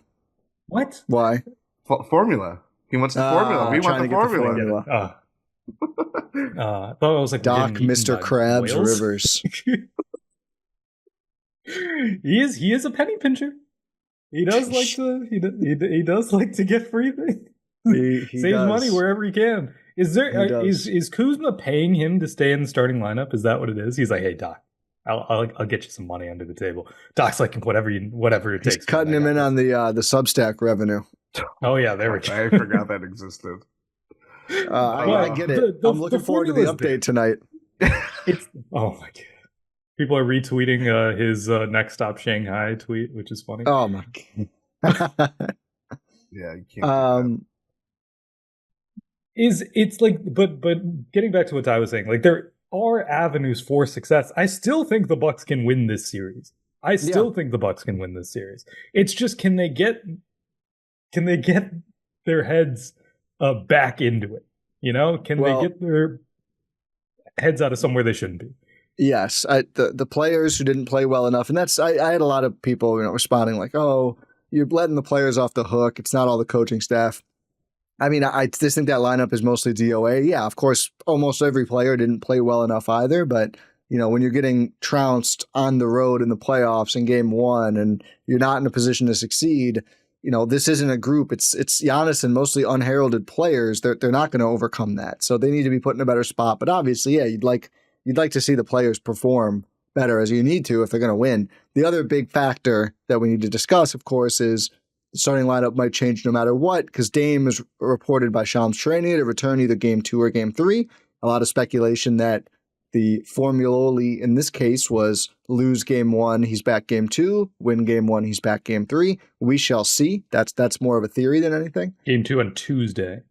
What? Why? Formula. He wants the formula. We want the formula. I thought it was like Doc, Mr. Krabs whales. Rivers. He is a penny pincher. He does like to. He does like to get free things. He Saves does. money wherever he can. Is Kuzma paying him to stay in the starting lineup? Is that what it is? He's like, hey Doc, I'll get you some money under the table. Doc's like, whatever it takes. He's cutting him in on the Substack revenue. Oh yeah, there we go. I forgot that existed. I get it. I'm looking forward to the update tonight. Oh my God. People are retweeting his next stop Shanghai tweet, which is funny. Oh my God. Yeah, you can't. It's like, but getting back to what I was saying, like, there are avenues for success. I still think the Bucks can win this series. It's just, can they get their heads back into it? Can they get their heads out of somewhere they shouldn't be? Yes, the players who didn't play well enough, and that's I had a lot of people responding like, "Oh, you're letting the players off the hook. It's not all the coaching staff." I mean, I just think that lineup is mostly DOA. Yeah, of course, almost every player didn't play well enough either. But, when you're getting trounced on the road in the playoffs in game one and you're not in a position to succeed, this isn't a group. It's Giannis and mostly unheralded players. They're not going to overcome that. So they need to be put in a better spot. But obviously, yeah, you'd like to see the players perform better, as you need to if they're going to win. The other big factor that we need to discuss, of course, is the starting lineup might change no matter what, because Dame is reported by Shams Charania to return either game 2 or game 3. A lot of speculation that the formula in this case was lose game 1, he's back game 2, win game 1, he's back game 3. We shall see. That's more of a theory than anything. Game 2 on Tuesday.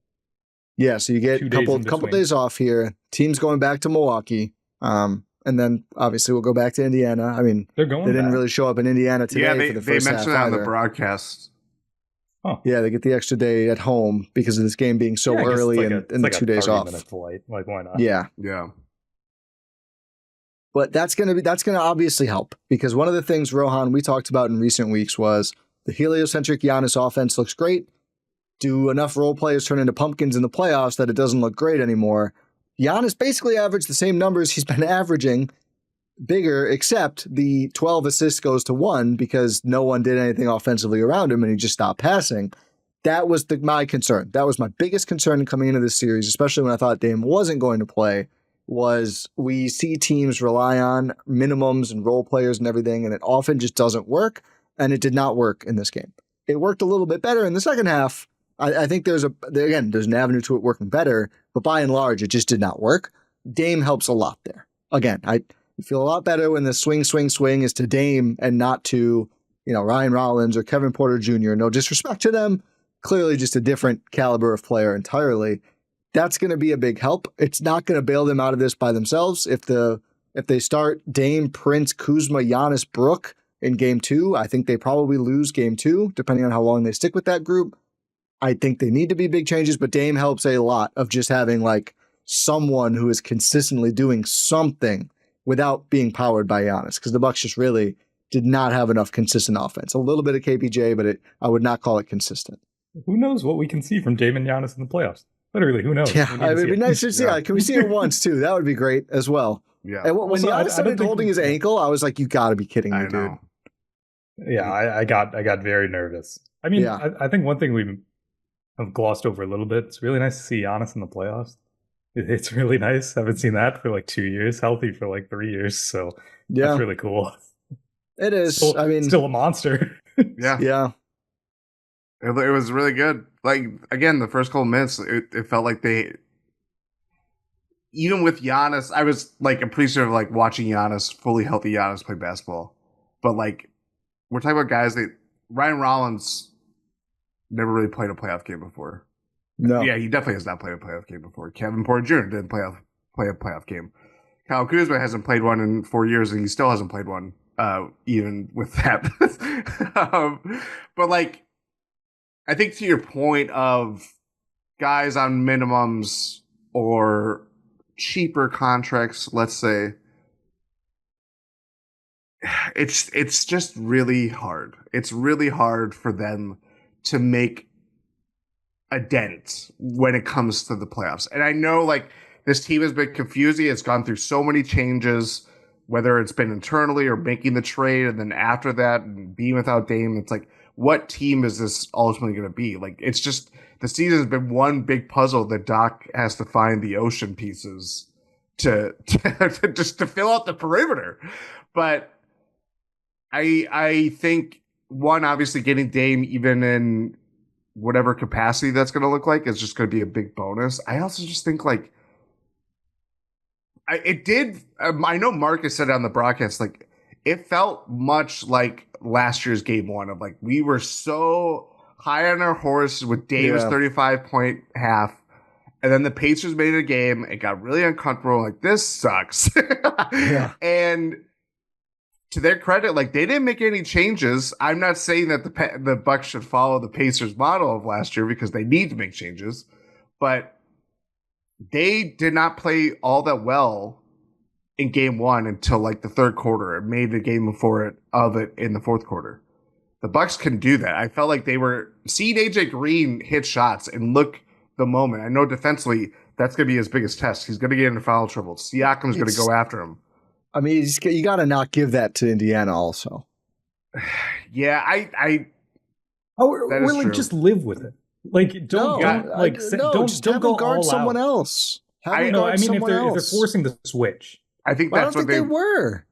Yeah, so you get a couple days off here. Team's going back to Milwaukee. And then obviously we'll go back to Indiana. I mean, they didn't really show up in Indiana today for the first half. They mentioned that on the broadcast. Oh. Yeah, they get the extra day at home because of this game being so early and the 2 days off. Flight. Like, why not? Yeah. But that's gonna obviously help, because one of the things, Rohan, we talked about in recent weeks was the heliocentric Giannis offense looks great. Do enough role players turn into pumpkins in the playoffs that it doesn't look great anymore? Giannis basically averaged the same numbers he's been averaging, bigger, except the 12 assists goes to 1 because no one did anything offensively around him and he just stopped passing. That was my concern. That was my biggest concern coming into this series, especially when I thought Dame wasn't going to play, was we see teams rely on minimums and role players and everything, and it often just doesn't work, and it did not work in this game. It worked a little bit better in the second half. I think there's an avenue to it working better, but by and large, it just did not work. Dame helps a lot there. Again, I feel a lot better when the swing is to Dame and not to, Ryan Rollins or Kevin Porter Jr. No disrespect to them. Clearly just a different caliber of player entirely. That's going to be a big help. It's not going to bail them out of this by themselves. If the If they start Dame, Prince, Kuzma, Giannis, Brook in game 2, I think they probably lose game 2, depending on how long they stick with that group. I think they need to be big changes, but Dame helps a lot of just having like someone who is consistently doing something without being powered by Giannis, because the Bucks just really did not have enough consistent offense. A little bit of KPJ, but I would not call it consistent. Who knows what we can see from Dame and Giannis in the playoffs? Literally, who knows? Yeah, it would be nice to see. Yeah. Can we see it once too? That would be great as well. Yeah. And when Giannis started holding his ankle, I was like, "You got to be kidding me, dude!" Yeah, I got very nervous. I mean, yeah. I think one thing we have glossed over a little bit. It's really nice to see Giannis in the playoffs. It's really nice. I haven't seen that for like 2 years. Healthy for like 3 years. So that's really cool. It is. Still a monster. Yeah. Yeah. It was really good. Like, again, the first couple minutes, it felt like they, even with Giannis, I was like appreciative of like watching Giannis, fully healthy Giannis play basketball. But like, we're talking about guys that Ryan Rollins never really played a playoff game before. No. Yeah, he definitely has not played a playoff game before. Kevin Porter Jr. didn't play a playoff game. Kyle Kuzma hasn't played one in 4 years, and he still hasn't played one, even with that. But like, I think to your point of guys on minimums or cheaper contracts, let's say, it's just really hard. It's really hard for them to make a dent when it comes to the playoffs. And I know like this team has been confusing. It's gone through so many changes, whether it's been internally or making the trade, and then after that and being without Dame, it's like, what team is this ultimately going to be? Like, it's just, the season has been one big puzzle that Doc has to find the ocean pieces to just to fill out the perimeter. But I think, one, obviously getting Dame even in whatever capacity that's going to look like is just going to be a big bonus. I also just think like, I know Marcus said it on the broadcast, like, it felt much like last year's game 1 of like, we were so high on our horse with Dame's 35-point half, and then the Pacers made it a game. It got really uncomfortable. Like, this sucks. Yeah. And to their credit, like, they didn't make any changes. I'm not saying that the Bucks should follow the Pacers model of last year, because they need to make changes, but they did not play all that well in game 1 until like the third quarter. It made the game before it in the fourth quarter. The Bucks can do that. I felt like they were seeing AJ Green hit shots and look the moment. I know defensively that's going to be his biggest test. He's going to get into foul trouble. Siakam's going to go after him. I mean, you got to not give that to Indiana also. Yeah, or like true. Just live with it. Like, don't go guard all someone out. Else. I mean, if they're forcing the switch, I think that's what they were.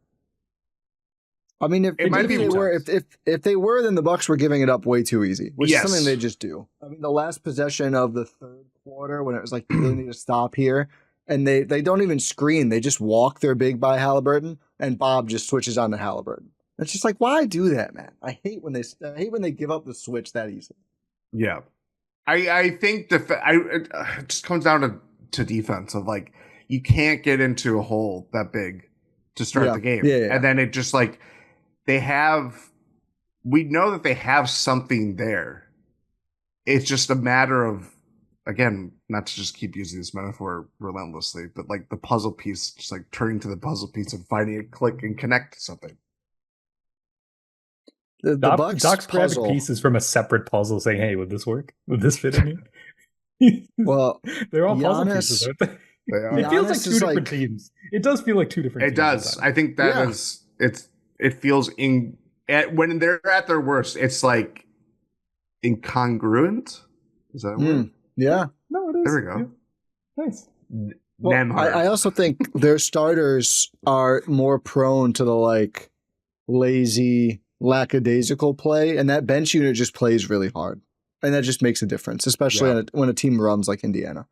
I mean, if they were, then the Bucks were giving it up way too easy, which is something they just do. I mean, the last possession of the third quarter, when it was like, you really need to stop here, and they don't even screen; they just walk their big by Halliburton, and Bob just switches on to Halliburton. It's just like, why do that, man? I hate when they give up the switch that easy. Yeah, I think it just comes down to defense of like, you can't get into a hole that big to start the game. Yeah. And then it just like, we know that they have something there. It's just a matter of, again, not to just keep using this metaphor relentlessly, but like the puzzle piece, just like turning to the puzzle piece and finding it click and connect to something. The Doc's grabbing pieces from a separate puzzle saying, hey, would this work? Would this fit in here? Well, they're all puzzle pieces, aren't they? It feels like two different teams. It does feel like two different teams. It does. I think that is, it feels when they're at their worst, it's like incongruent. Is that a word? Yeah. No, it is. There we go. Yeah. Nice. Well, I also think their starters are more prone to the like lazy, lackadaisical play, and that bench unit just plays really hard, and that just makes a difference, especially when a team runs like Indiana.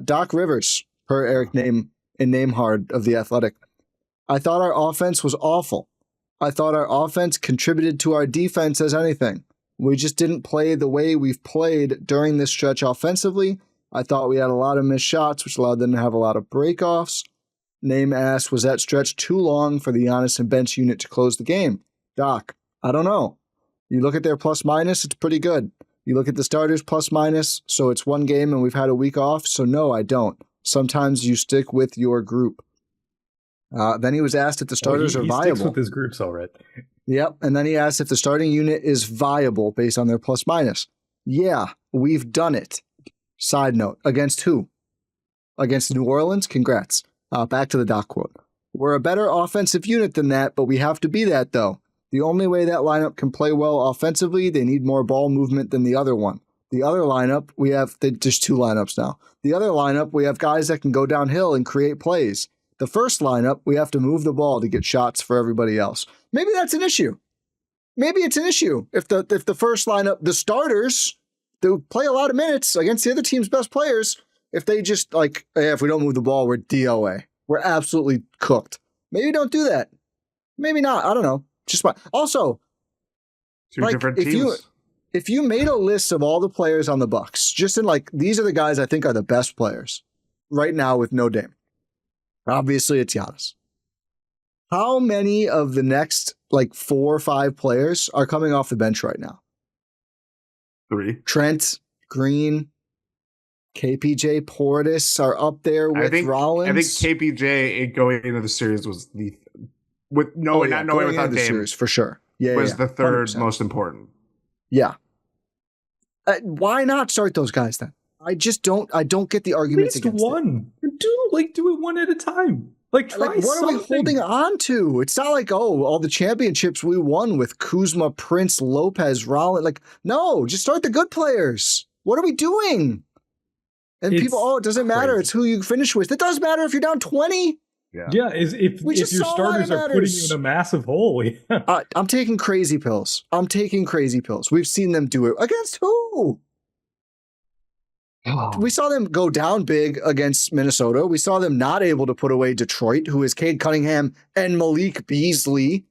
Doc Rivers, per Eric Nembhard of The Athletic. I thought our offense was awful. I thought our offense contributed to our defense as anything. We just didn't play the way we've played during this stretch offensively. I thought we had a lot of missed shots, which allowed them to have a lot of breakoffs. Name asks, was that stretch too long for the Giannis and bench unit to close the game? Doc, I don't know. You look at their plus minus, it's pretty good. You look at the starters plus minus, so it's one game and we've had a week off, so no, I don't. Sometimes you stick with your group. Then he was asked if the starters are viable. He sticks with his groups, all right. Yep, and then he asked if the starting unit is viable based on their plus minus. Yeah, we've done it. Side note, against who? Against New Orleans? Congrats. Back to the Doc quote. We're a better offensive unit than that, but we have to be that, though. The only way that lineup can play well offensively, they need more ball movement than the other one. The other lineup, we have, there's two lineups now. The other lineup, we have guys that can go downhill and create plays. The first lineup, we have to move the ball to get shots for everybody else. Maybe that's an issue. Maybe it's an issue. If the first lineup, the starters, they play a lot of minutes against the other team's best players, if they just like, hey, if we don't move the ball, we're DOA. We're absolutely cooked. Maybe don't do that. Maybe not. I don't know. Just also, two different teams. If you made a list of all the players on the Bucks, just in like, these are the guys I think are the best players right now with no Dame. Obviously, it's Giannis. How many of the next like 4 or 5 players are coming off the bench right now? 3. Trent, Green, KPJ, Portis are up there with Rollins. I think KPJ going into the series was not knowing without Dame series, for sure. Was the third 100%. Most important. Yeah. Why not start those guys then? I don't get the arguments against one. Do it one at a time. Try what something. Are we holding on to? It's not like, all the championships we won with Kuzma, Prince, Lopez, Rollins. No, just start the good players. What are we doing? And people, it doesn't matter. It's who you finish with. It does matter if you're down 20. Yeah, if your starters are putting you in a massive hole. Yeah. I'm taking crazy pills. We've seen them do it. Against who? We saw them go down big against Minnesota. We saw them not able to put away Detroit, who is Cade Cunningham and Malik Beasley.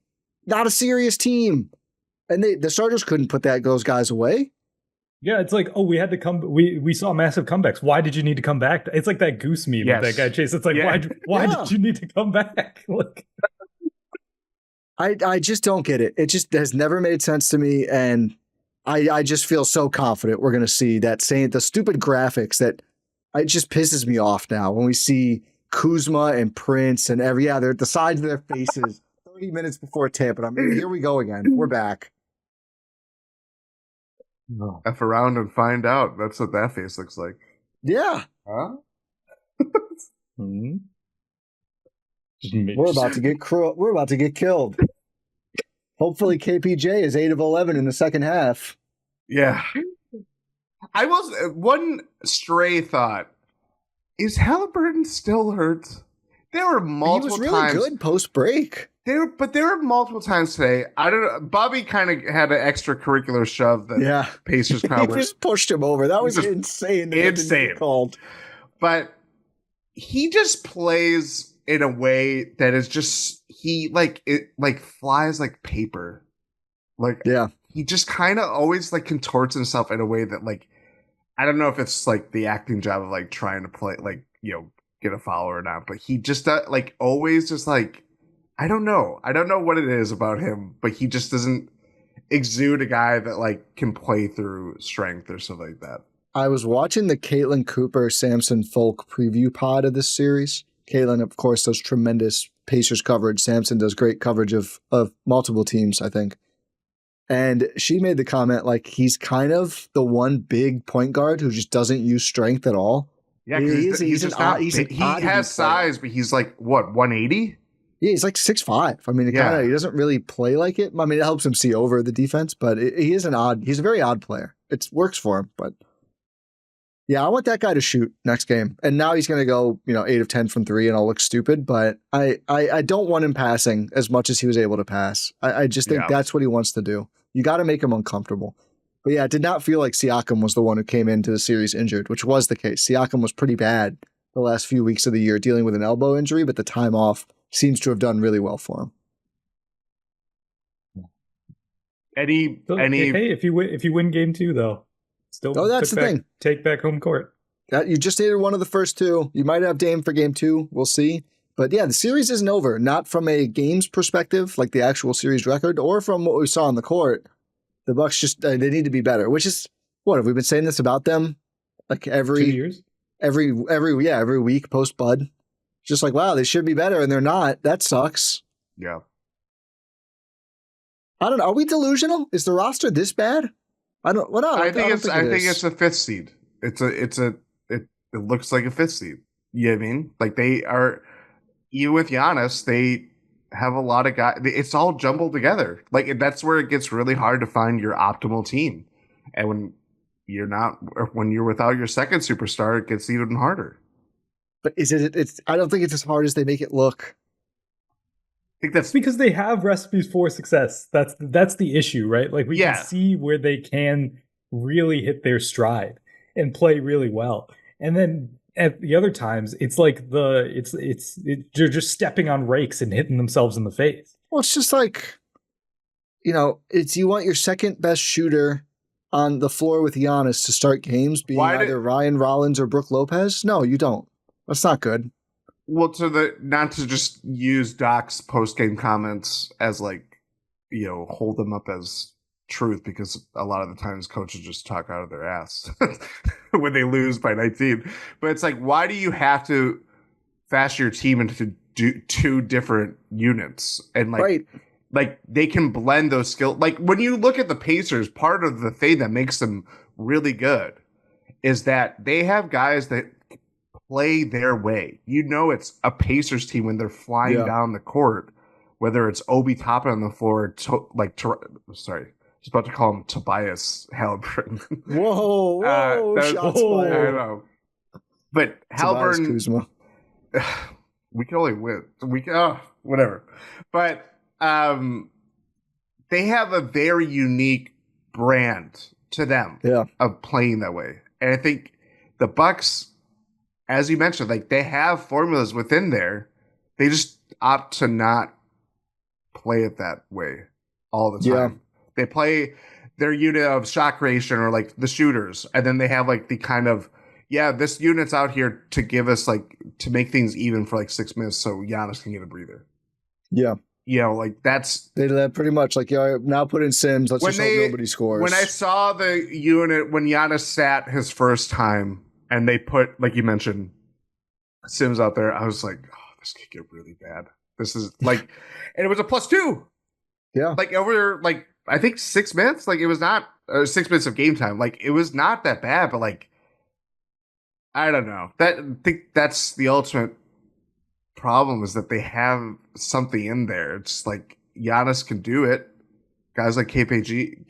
Not a serious team. And the starters couldn't put those guys away. Yeah, it's like, we had to come. We saw massive comebacks. Why did you need to come back? It's like that goose meme with that guy Chase. It's like, why did you need to come back? I just don't get it. It just has never made sense to me, and I just feel so confident we're going to see that the stupid graphics that it just pisses me off now when we see Kuzma and Prince and they're at the sides of their faces 30 minutes before tip, and here we go again. We're back. F around and find out. That's what that face looks like. Yeah. Huh? We're about to get killed. Hopefully KPJ is 8 of 11 in the second half. Yeah. I was one stray thought. Is Halliburton still hurt? There were multiple times. He was really good post break. There were multiple times today. I don't know. Bobby kind of had an extracurricular shove that Pacers crowd. He just pushed him over. That was insane. Insane. Called. But he just plays in a way that is just it flies like paper. He just kind of always contorts himself in a way that I don't know if it's the acting job of trying to play get a foul or not, but he just always just I don't know what it is about him, but he just doesn't exude a guy that can play through strength or something like that. I was watching the Caitlin Cooper Samson Folk preview pod of this series. Caitlin, of course, does tremendous Pacers coverage. Samson does great coverage of multiple teams, I think. And she made the comment he's kind of the one big point guard who just doesn't use strength at all. Yeah, he has size, but he's 180? Yeah, he's 6'5". I mean, he doesn't really play like it. I mean, it helps him see over the defense, but he's a very odd player. It works for him, but yeah, I want that guy to shoot next game. And now he's going to go, 8 of 10 from 3 and I'll look stupid, but I don't want him passing as much as he was able to pass. I just think that's what he wants to do. You got to make him uncomfortable. But yeah, it did not feel like Siakam was the one who came into the series injured, which was the case. Siakam was pretty bad the last few weeks of the year dealing with an elbow injury, but the time off seems to have done really well for him. Hey, if you win game 2 though, still that's the thing. Take back home court. You just needed one of the first 2. You might have Dame for game 2. We'll see. But yeah, the series isn't over. Not from a games perspective, like the actual series record, or from what we saw on the court. The Bucks just they need to be better. Which is what have we been saying this about them? Like 2 years, every week post Bud. Just like wow, they should be better, and they're not. That sucks. Yeah. I don't know. Are we delusional? Is the roster this bad? I don't. Well, no, I think it's a 5th seed. It looks like a 5th seed. You know what I mean? Like they are, even with Giannis, they have a lot of guys. It's all jumbled together. Like that's where it gets really hard to find your optimal team. And when you're without your second superstar, it gets even harder. But I don't think it's as hard as they make it look. I think that's because they have recipes for success. That's the issue, right? Like we can see where they can really hit their stride and play really well. And then at the other times, it's like they're just stepping on rakes and hitting themselves in the face. Well, it's just like, you want your second best shooter on the floor with Giannis to start games being either Ryan Rollins or Brook Lopez. No, you don't. That's not good. Well, not to just use Doc's post-game comments as hold them up as truth, because a lot of the times coaches just talk out of their ass when they lose by 19. But it's like, why do you have to fashion your team into two different units? And like they can blend those skills. Like when you look at the Pacers, part of the thing that makes them really good is that they have guys that play their way. It's a Pacers team when they're flying down the court, whether it's Obi Toppin on the floor, I was about to call him Tobias Halliburton. Whoa, shots fired. I don't know. But Halliburton, Kuzma. We can only win. Whatever. But they have a very unique brand to them of playing that way. And I think the Bucks, as you mentioned, like they have formulas within there. They just opt to not play it that way all the time. Yeah. They play their unit of shot creation or like the shooters, and then they have like the kind of this unit's out here to give us to make things even for 6 minutes so Giannis can get a breather. Yeah. That's they pretty much now put in Sims. Let's just hope nobody scores. When I saw the unit when Giannis sat his first time and they put, like you mentioned, Sims out there, I was like, oh, this could get really bad. This is and it was a +2. Yeah. Over I think 6 minutes. It was not 6 minutes of game time. It was not that bad, but I don't know. I think that's the ultimate problem is that they have something in there. It's Giannis can do it. Guys like KPJ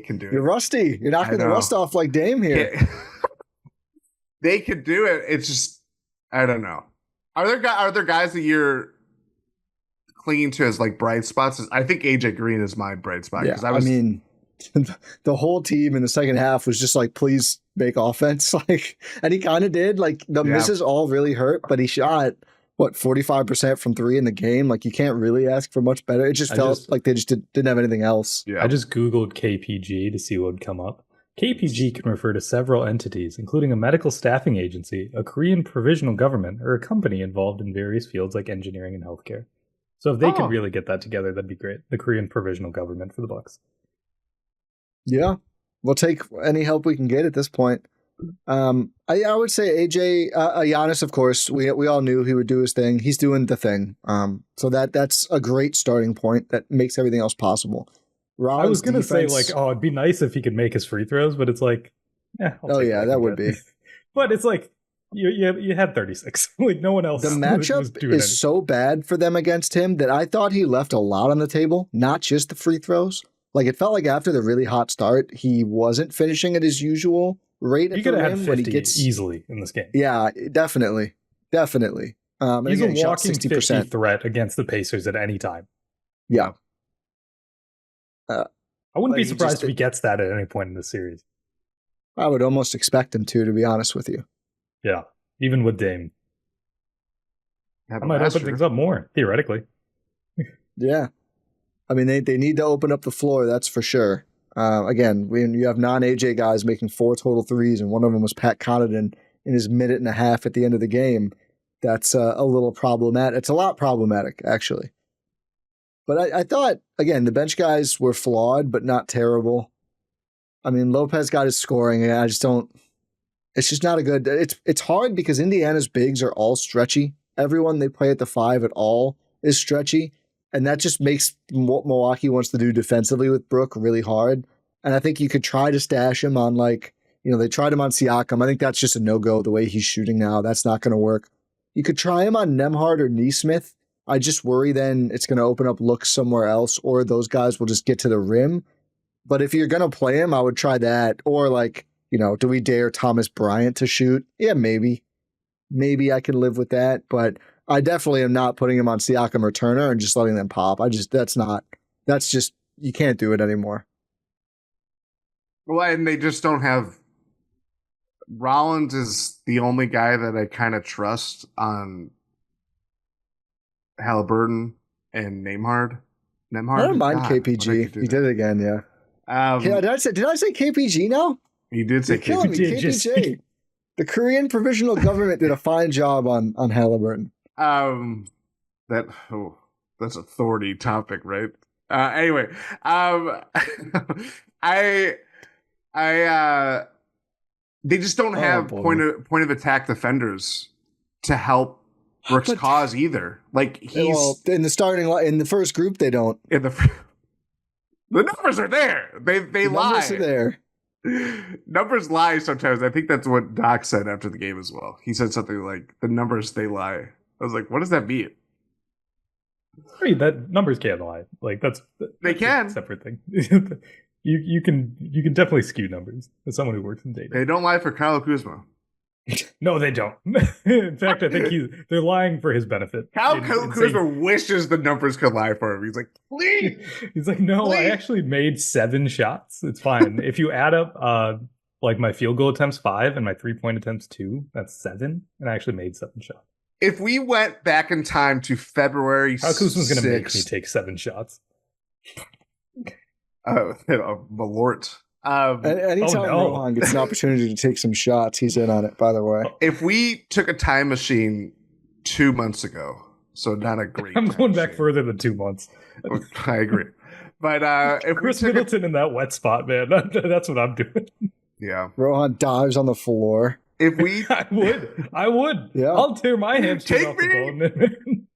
can do it. You're rusty. You're knocking the rust off like Dame here. They could do it. It's just, I don't know. Are there guys that you're clinging to as bright spots? I think AJ Green is my bright spot. Yeah, I mean, the whole team in the second half was just please make offense. And he kind of did. The misses all really hurt, but he shot 45% from 3 in the game. You can't really ask for much better. It just felt like they just didn't have anything else. Yeah. I just Googled KPG to see what would come up. KPG can refer to several entities, including a medical staffing agency, a Korean provisional government, or a company involved in various fields like engineering and healthcare. So if they could really get that together, that'd be great. The Korean provisional government for the Bucks. Yeah, we'll take any help we can get at this point. I would say AJ, Giannis, of course, we all knew he would do his thing. He's doing the thing. So that's a great starting point that makes everything else possible. I was going to say it'd be nice if he could make his free throws, but it's that would be. But it's you had 36. No one else. The matchup is so bad for them against him that I thought he left a lot on the table, not just the free throws. It felt like after the really hot start, he wasn't finishing at his usual rate. He could have had 50 easily in this game. Yeah, definitely. He's a walking 50 threat against the Pacers at any time. Yeah. I wouldn't be surprised if he gets that at any point in the series. I would almost expect him to be honest with you. Yeah, even with Dame. I might open things up more, theoretically. Yeah. I mean, they need to open up the floor, that's for sure. Again, when you have non-AJ guys making 4 total threes, and one of them was Pat Connaughton in his minute and a half at the end of the game, that's a little problematic. It's a lot problematic, actually. But I thought, again, the bench guys were flawed, but not terrible. I mean, Lopez got his scoring. I just don't. It's just not a good. It's hard because Indiana's bigs are all stretchy. Everyone they play at the 5 at all is stretchy, and that just makes what Milwaukee wants to do defensively with Brook really hard. And I think you could try to stash him on they tried him on Siakam. I think that's just a no-go the way he's shooting now. That's not going to work. You could try him on Nembhard or Nesmith. I just worry then it's going to open up looks somewhere else, or those guys will just get to the rim. But if you're going to play him, I would try that. Or do we dare Thomas Bryant to shoot? Yeah, maybe. Maybe I can live with that. But I definitely am not putting him on Siakam or Turner and just letting them pop. That's just, you can't do it anymore. Well, and they just don't have, Rollins is the only guy that I kind of trust on Halliburton and Nembhard. I don't mind KPG. He did it again, yeah. Did I say KPG now? You did say KPG. The Korean Provisional Government did a fine job on Halliburton. That's a thorny topic, right? Anyway, they just don't have point of attack defenders to help Brook's cause either. In the first group they don't. The numbers are there. They lie. Numbers are there. Numbers lie sometimes. I think that's what Doc said after the game as well. He said something like, "The numbers, they lie." I was like, "What does that mean?" I mean, that numbers can't lie. That's they can a separate thing. You can definitely skew numbers as someone who works in data. They don't lie for Kyle Kuzma. No, they don't. In fact, I think they're lying for his benefit. Kyle Kuzma wishes the numbers could lie for him. He's like, please. He's like, no, please. I actually made 7 shots. It's fine. If you add up my field goal attempts 5 and my 3-point attempts 2, that's 7. And I actually made 7 shots. If we went back in time to February 6th. Kyle Kuzma's going to make me take 7 shots. Malort. Anytime Rohan gets an opportunity to take some shots, he's in on it, by the way. If we took a time machine 2 months ago, so not a great I'm going back further than 2 months. I agree. But if Chris Middleton in that wet spot, man, that's what I'm doing. Yeah. Rohan dives on the floor. If we I would. Yeah. I'll tear my hamstring off the bone.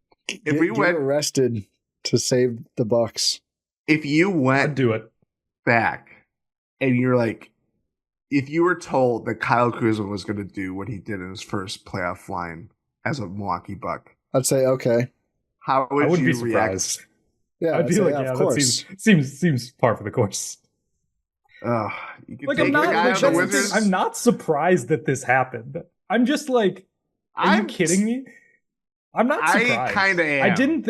If we went arrested to save the Bucks. If you went I'd do it back and you're like, if you were told that Kyle Kuzma was going to do what he did in his first playoff line as a Milwaukee Buck, I'd say, okay. How would you react? Yeah, I'd be like, yeah, that seems par for the course. I'm not surprised that this happened. I'm just like, are you kidding me? I'm not surprised. I kind of am.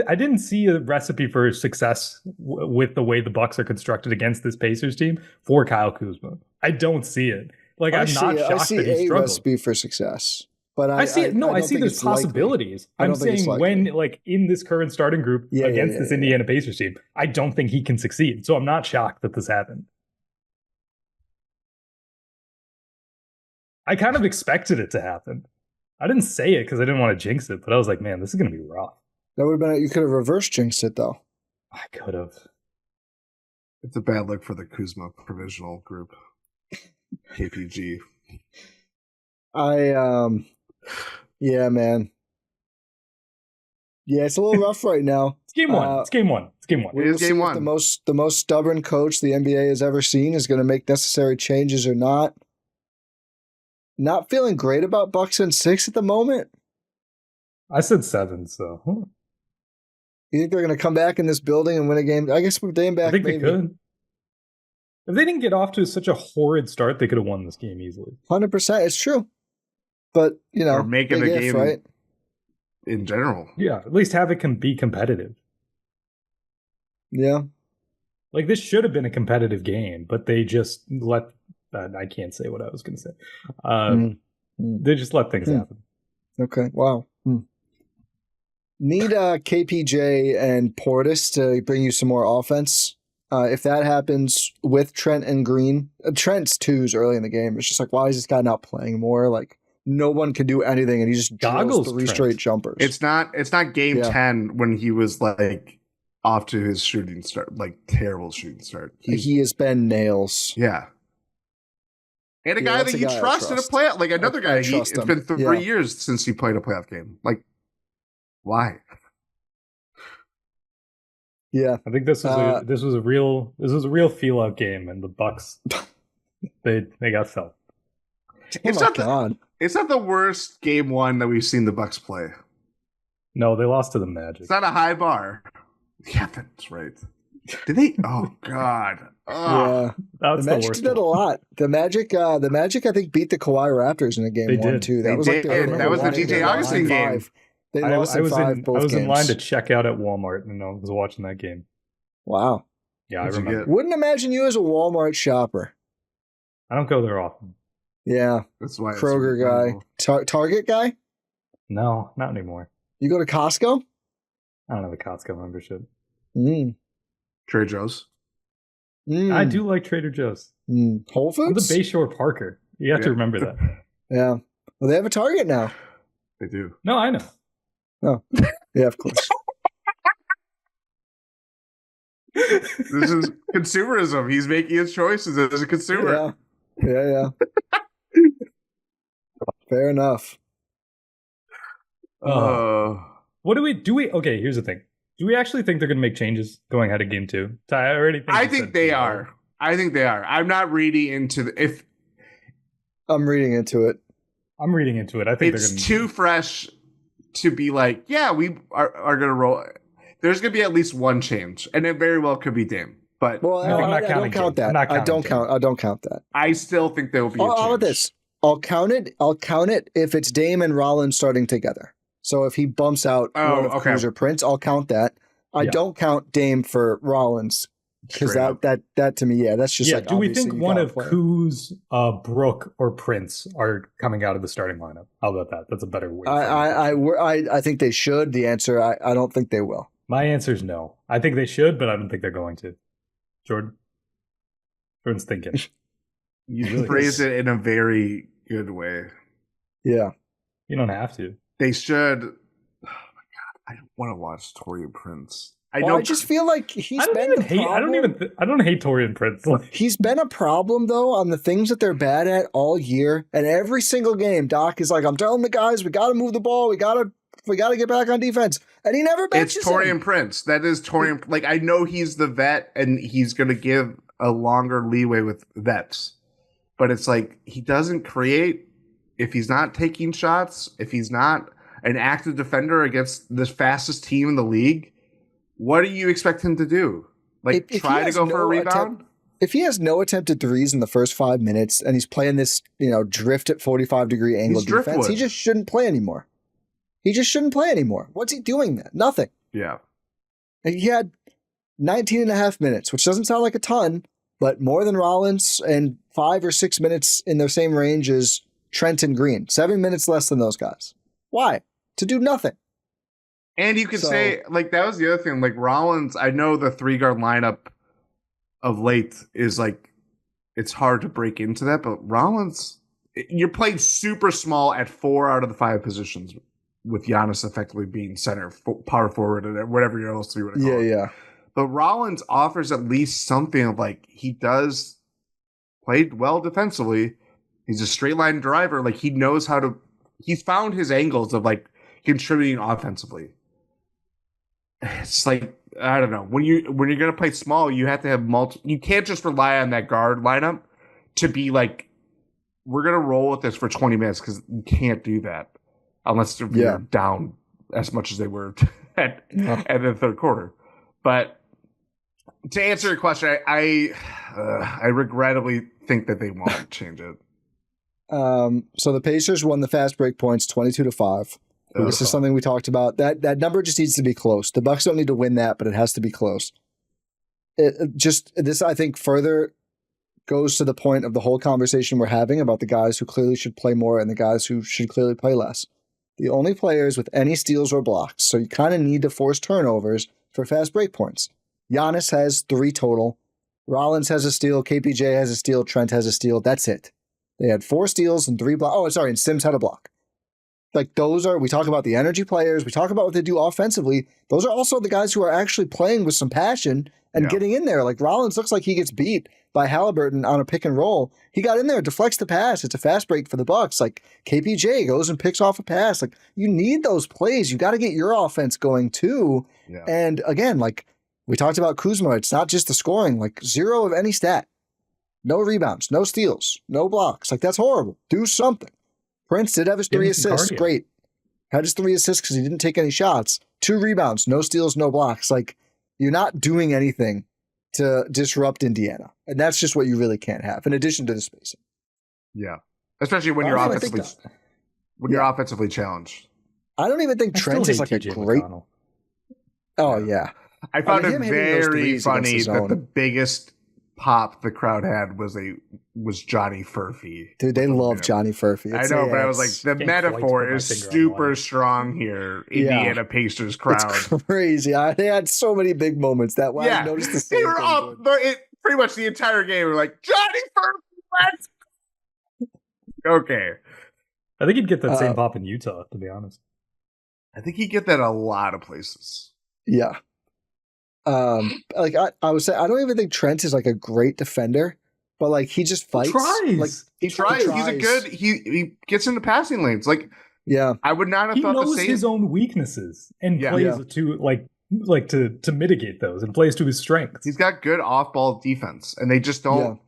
I didn't see a recipe for success with the way the Bucks are constructed against this Pacers team for Kyle Kuzma. I don't see it. I'm not shocked that he struggled. I see a recipe for success, but I see there's possibilities. I'm saying when in this current starting group against this Indiana Pacers team, I don't think he can succeed. So I'm not shocked that this happened. I kind of expected it to happen. I didn't say it because I didn't want to jinx it, but I was like, man, this is going to be rough. That would have been, you could have reverse jinxed it, though. I could have. It's a bad look for the Kuzma provisional group. KPG. Yeah, man. Yeah, it's a little rough right now. It's game one. It's game one. It is game one. The most stubborn coach the NBA has ever seen is going to make necessary changes or not. Not feeling great about Bucks in 6 at the moment. I said 7, so. You think they're going to come back in this building and win a game? I guess with Dame back, I think maybe. They could. If they didn't get off to such a horrid start, they could have won this game easily. 100%, it's true. But, or making the game right? In general. Yeah, at least have it be competitive. Yeah. This should have been a competitive game, but they just let... I can't say what I was going to say. They just let things happen. Okay, wow. Need KPJ and Portis to bring you some more offense. If that happens with Trent and Green, Trent's 2s early in the game. It's just why is this guy not playing more? no one can do anything, and he just drills 3 straight jumpers. It's not game 10 when he was like off to his shooting start, like terrible shooting start. He has been nails. Yeah. And a guy that you trust in a playoff, like another guy. It's been 3 years since he played a playoff game. Like, why? Yeah, I think this was a real feel out game, and the Bucks they got felt. It's not the worst game 1 that we've seen the Bucks play. No, they lost to the Magic. It's not a high bar. Yeah, that's right. Did they? Oh God. Yeah, the Magic did a lot. The Magic, I think, beat the Kawhi Raptors in a game 1 too. That was the DJ Augustine game. They lost in 5 both games. I was in line to check out at Walmart, and I was watching that game. Wow. Yeah, I remember. Wouldn't imagine you as a Walmart shopper. I don't go there often. Yeah, that's why. Kroger guy, Target guy. No, not anymore. You go to Costco? I don't have a Costco membership. Trader Joe's. I do like Trader Joe's. Whole Foods? I'm the Bayshore Parker. You have to remember that. Yeah. Well, they have a Target now. They do. No, I know. Oh, yeah, of course. This is consumerism. He's making his choices as a consumer. Yeah. Fair enough. What do we? Okay, here's the thing. Do we actually think they're going to make changes going ahead of game 2? I think they are. I'm not reading into I'm reading into it. I think it's too fresh to be like, yeah, we are going to roll. There's going to be at least one change, and it very well could be Dame. But I don't count that. I don't count that. I still think there will be a change. How about this? I'll count it if it's Dame and Rollins starting together. So if he bumps out one of Kuz or Prince, I'll count that. I don't count Dame for Rollins because that to me, that's just like. Do we think one of Kuz, Brook, or Prince are coming out of the starting lineup? How about that? That's a better way. I think they should. The answer, I don't think they will. My answer is no. I think they should, but I don't think they're going to. Jordan's thinking. You really phrased it in a very good way. Yeah. You don't have to. They should. Oh my God, I don't want to watch Taurean Prince. I just feel like he's been the problem. I don't hate Taurean Prince. He's been a problem though on the things that they're bad at all year, and every single game, Doc is like, "I'm telling the guys, we got to move the ball. We got to get back on defense," and he never benches. It's Taurean Prince. That is Taurean. Like, I know he's the vet, and he's going to give a longer leeway with vets, but it's like he doesn't create. If he's not taking shots, if he's not an active defender against the fastest team in the league, what do you expect him to do? Like, try to go for a rebound? If he has no attempted threes in the first 5 minutes and he's playing this, drift at 45-degree angle defense, he just shouldn't play anymore. What's he doing then? Nothing. Yeah. And he had 19 and a half minutes, which doesn't sound like a ton, but more than Rollins, and 5 or 6 minutes in the same range as Trent and Green. 7 minutes less than those guys. Why? To do nothing. And you could say, like, that was the other thing. Like, Rollins, I know the 3-guard lineup of late is like, it's hard to break into that, but Rollins, you're playing super small at 4 out of the 5 positions with Giannis effectively being center, power forward, and whatever else you want to call it. Yeah. But Rollins offers at least something of like, he does play well defensively. He's a straight line driver. Like, he knows how to, he's found his angles of like contributing offensively. It's like, I don't know. When you're going to play small, you have to have you can't just rely on that guard lineup to be like, we're going to roll with this for 20 minutes, because you can't do that unless they're down as much as they were at the third quarter. But to answer your question, I regrettably think that they won't change it. So the Pacers won the fast break points 22-5. This is something we talked about. That number just needs to be close. The Bucks don't need to win that, but it has to be close. This, I think, further goes to the point of the whole conversation we're having about the guys who clearly should play more and the guys who should clearly play less. The only players with any steals or blocks, so you kind of need to force turnovers for fast break points. Giannis has 3 total. Rollins has a steal. KPJ has a steal. Trent has a steal. That's it. They had 4 steals and 3 blocks. Oh, sorry, and Sims had a block. Like we talk about the energy players, we talk about what they do offensively. Those are also the guys who are actually playing with some passion and getting in there. Like Rollins looks like he gets beat by Halliburton on a pick and roll. He got in there, deflects the pass. It's a fast break for the Bucks. Like KPJ goes and picks off a pass. Like you need those plays. You got to get your offense going too. Yeah. And again, like we talked about Kuzma, it's not just the scoring, like 0 of any stat. No rebounds, no steals, no blocks. Like that's horrible. Do something. Prince did have his 3 assists. Great. Had his 3 assists because he didn't take any shots. 2 rebounds, no steals, no blocks. Like, you're not doing anything to disrupt Indiana. And that's just what you really can't have, in addition to the spacing. Yeah. Especially when you're offensively challenged. I don't even think Trent is like a great... Oh, yeah. I found it very funny that the biggest pop the crowd had was Johnny Furphy. Dude, they love Johnny Furphy. I know, but I was like, the metaphor is super strong here. Indiana Pacers crowd. It's crazy. They had so many big moments that way. I noticed the same they were up pretty much the entire game. We're like, Johnny Furphy, let's okay. I think he'd get that same pop in Utah, to be honest. I think he'd get that a lot of places. Yeah. Like I would say, I don't even think Trent is like a great defender, but like he just fights. He tries. He gets into passing lanes. Like, yeah, I would not have thought the same. He knows his own weaknesses and plays to mitigate those and plays to his strengths. He's got good off-ball defense, and they just don't.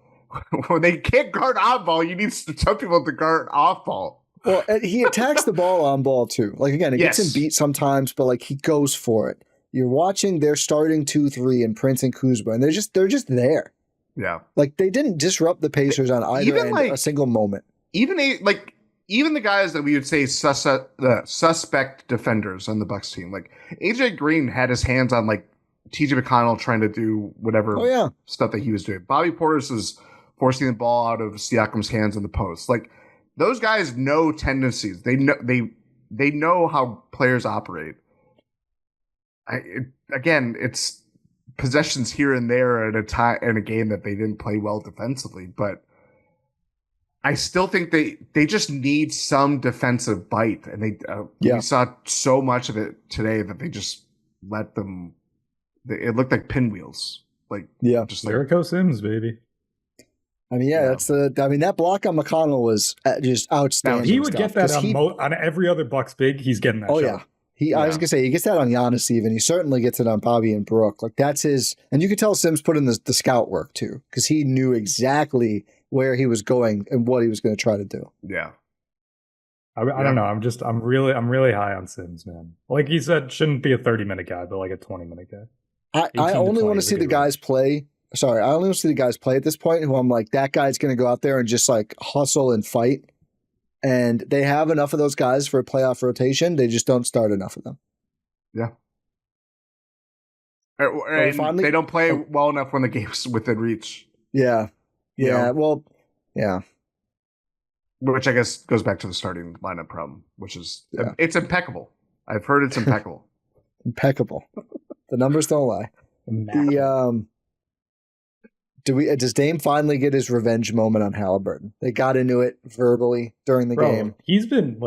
When they can't guard on-ball, you need some people to guard off-ball. Well, he attacks the ball on ball too. Like again, it gets him beat sometimes, but like he goes for it. You're watching their starting 2-3 and Prince and Kuzma, and they're just there. Yeah, like they didn't disrupt the Pacers on either end a single moment. Even the guys that we would say suspect defenders on the Bucks team, like AJ Green had his hands on like TJ McConnell trying to do whatever stuff that he was doing. Bobby Portis was forcing the ball out of Siakam's hands in the post. Like those guys know tendencies. They know how players operate. It's possessions here and there at a time in a game that they didn't play well defensively, but I still think they just need some defensive bite, and we saw so much of it today that they just let them. It looked like pinwheels, just like Jericho Sims, baby. I mean, that block on McConnell was just outstanding. Now, he would get that on every other Bucks big. He's getting that. Oh shot. I was gonna say he gets that on Giannis even. He certainly gets it on Bobby and Brook. Like that's his, and you could tell Sims put in the scout work too, because he knew exactly where he was going and what he was going to try to do. Yeah, I don't know. I'm really high on Sims, man. Like he said, shouldn't be a 30-minute guy, but like a 20-minute guy. I only want to see the guys play. Sorry, I only want to see the guys play at this point who I'm like, that guy's going to go out there and just like hustle and fight. And they have enough of those guys for a playoff rotation. They just don't start enough of them. Yeah. And they don't play well enough when the game's within reach. Yeah. Yeah. Well, yeah. Which I guess goes back to the starting lineup problem, which is it's impeccable. I've heard it's impeccable. Impeccable. The numbers don't lie. Does Dame finally get his revenge moment on Halliburton? They got into it verbally during the game. He's been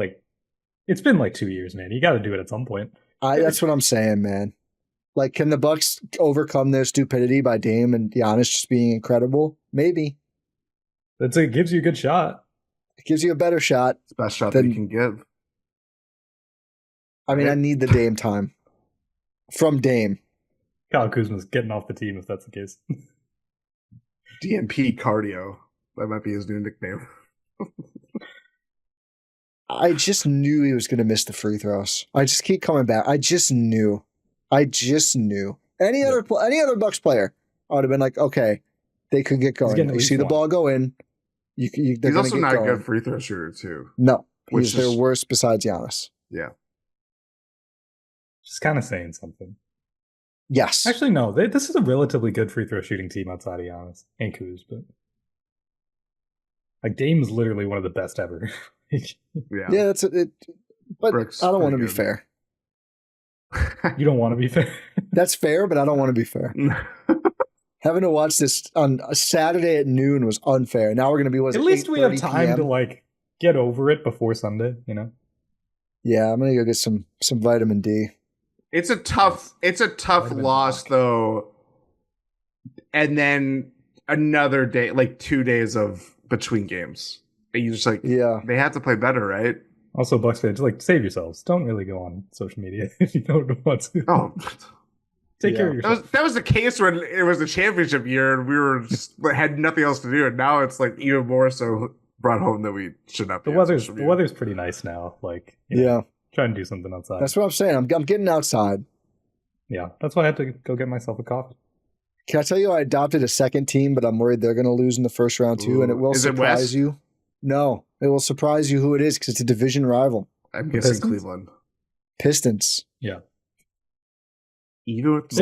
it's been like 2 years, man. You got to do it at some point. That's what I'm saying, man. Like, can the Bucks overcome their stupidity by Dame and Giannis just being incredible? Maybe. It gives you a good shot. It gives you a better shot. It's the best shot that you can give. I mean, I need the Dame time. From Dame. Kyle Kuzma's getting off the team if that's the case. DNP cardio. That might be his new nickname. I just knew he was going to miss the free throws. I just keep coming back. I just knew. Any other Bucks player, I would have been like, okay, they could get going. You see the ball go in. He's also not a good free throw shooter, too. No, he's their worst besides Giannis. Yeah. Just kind of saying something. Yes. Actually, no. This is a relatively good free throw shooting team outside of Giannis and Kuz, but like Dame's literally one of the best ever. Yeah, that's it. But Brooks, I don't want to be fair. You don't want to be fair? That's fair, but I don't want to be fair. Having to watch this on a Saturday at noon was unfair. Now we're going to be, at least we have time to like get over it before Sunday, you know? Yeah, I'm going to go get some vitamin D. It's a tough loss though. And then another day, like 2 days of between games. And you just like, they have to play better, right? Also, Bucks fans, like, save yourselves. Don't really go on social media if you don't want to. Oh, take care of yourself. That was the case when it was the championship year and we were just had nothing else to do. And now it's like even more so brought home that we should not be. The weather's pretty nice now. Like, try and do something outside. That's what I'm saying. I'm getting outside. Yeah, that's why I had to go get myself a coffee. Can I tell you I adopted a second team, but I'm worried they're going to lose in the first round too, and it will surprise you. No, it will surprise you who it is because it's a division rival. I'm guessing Cleveland. Pistons. Yeah. Even with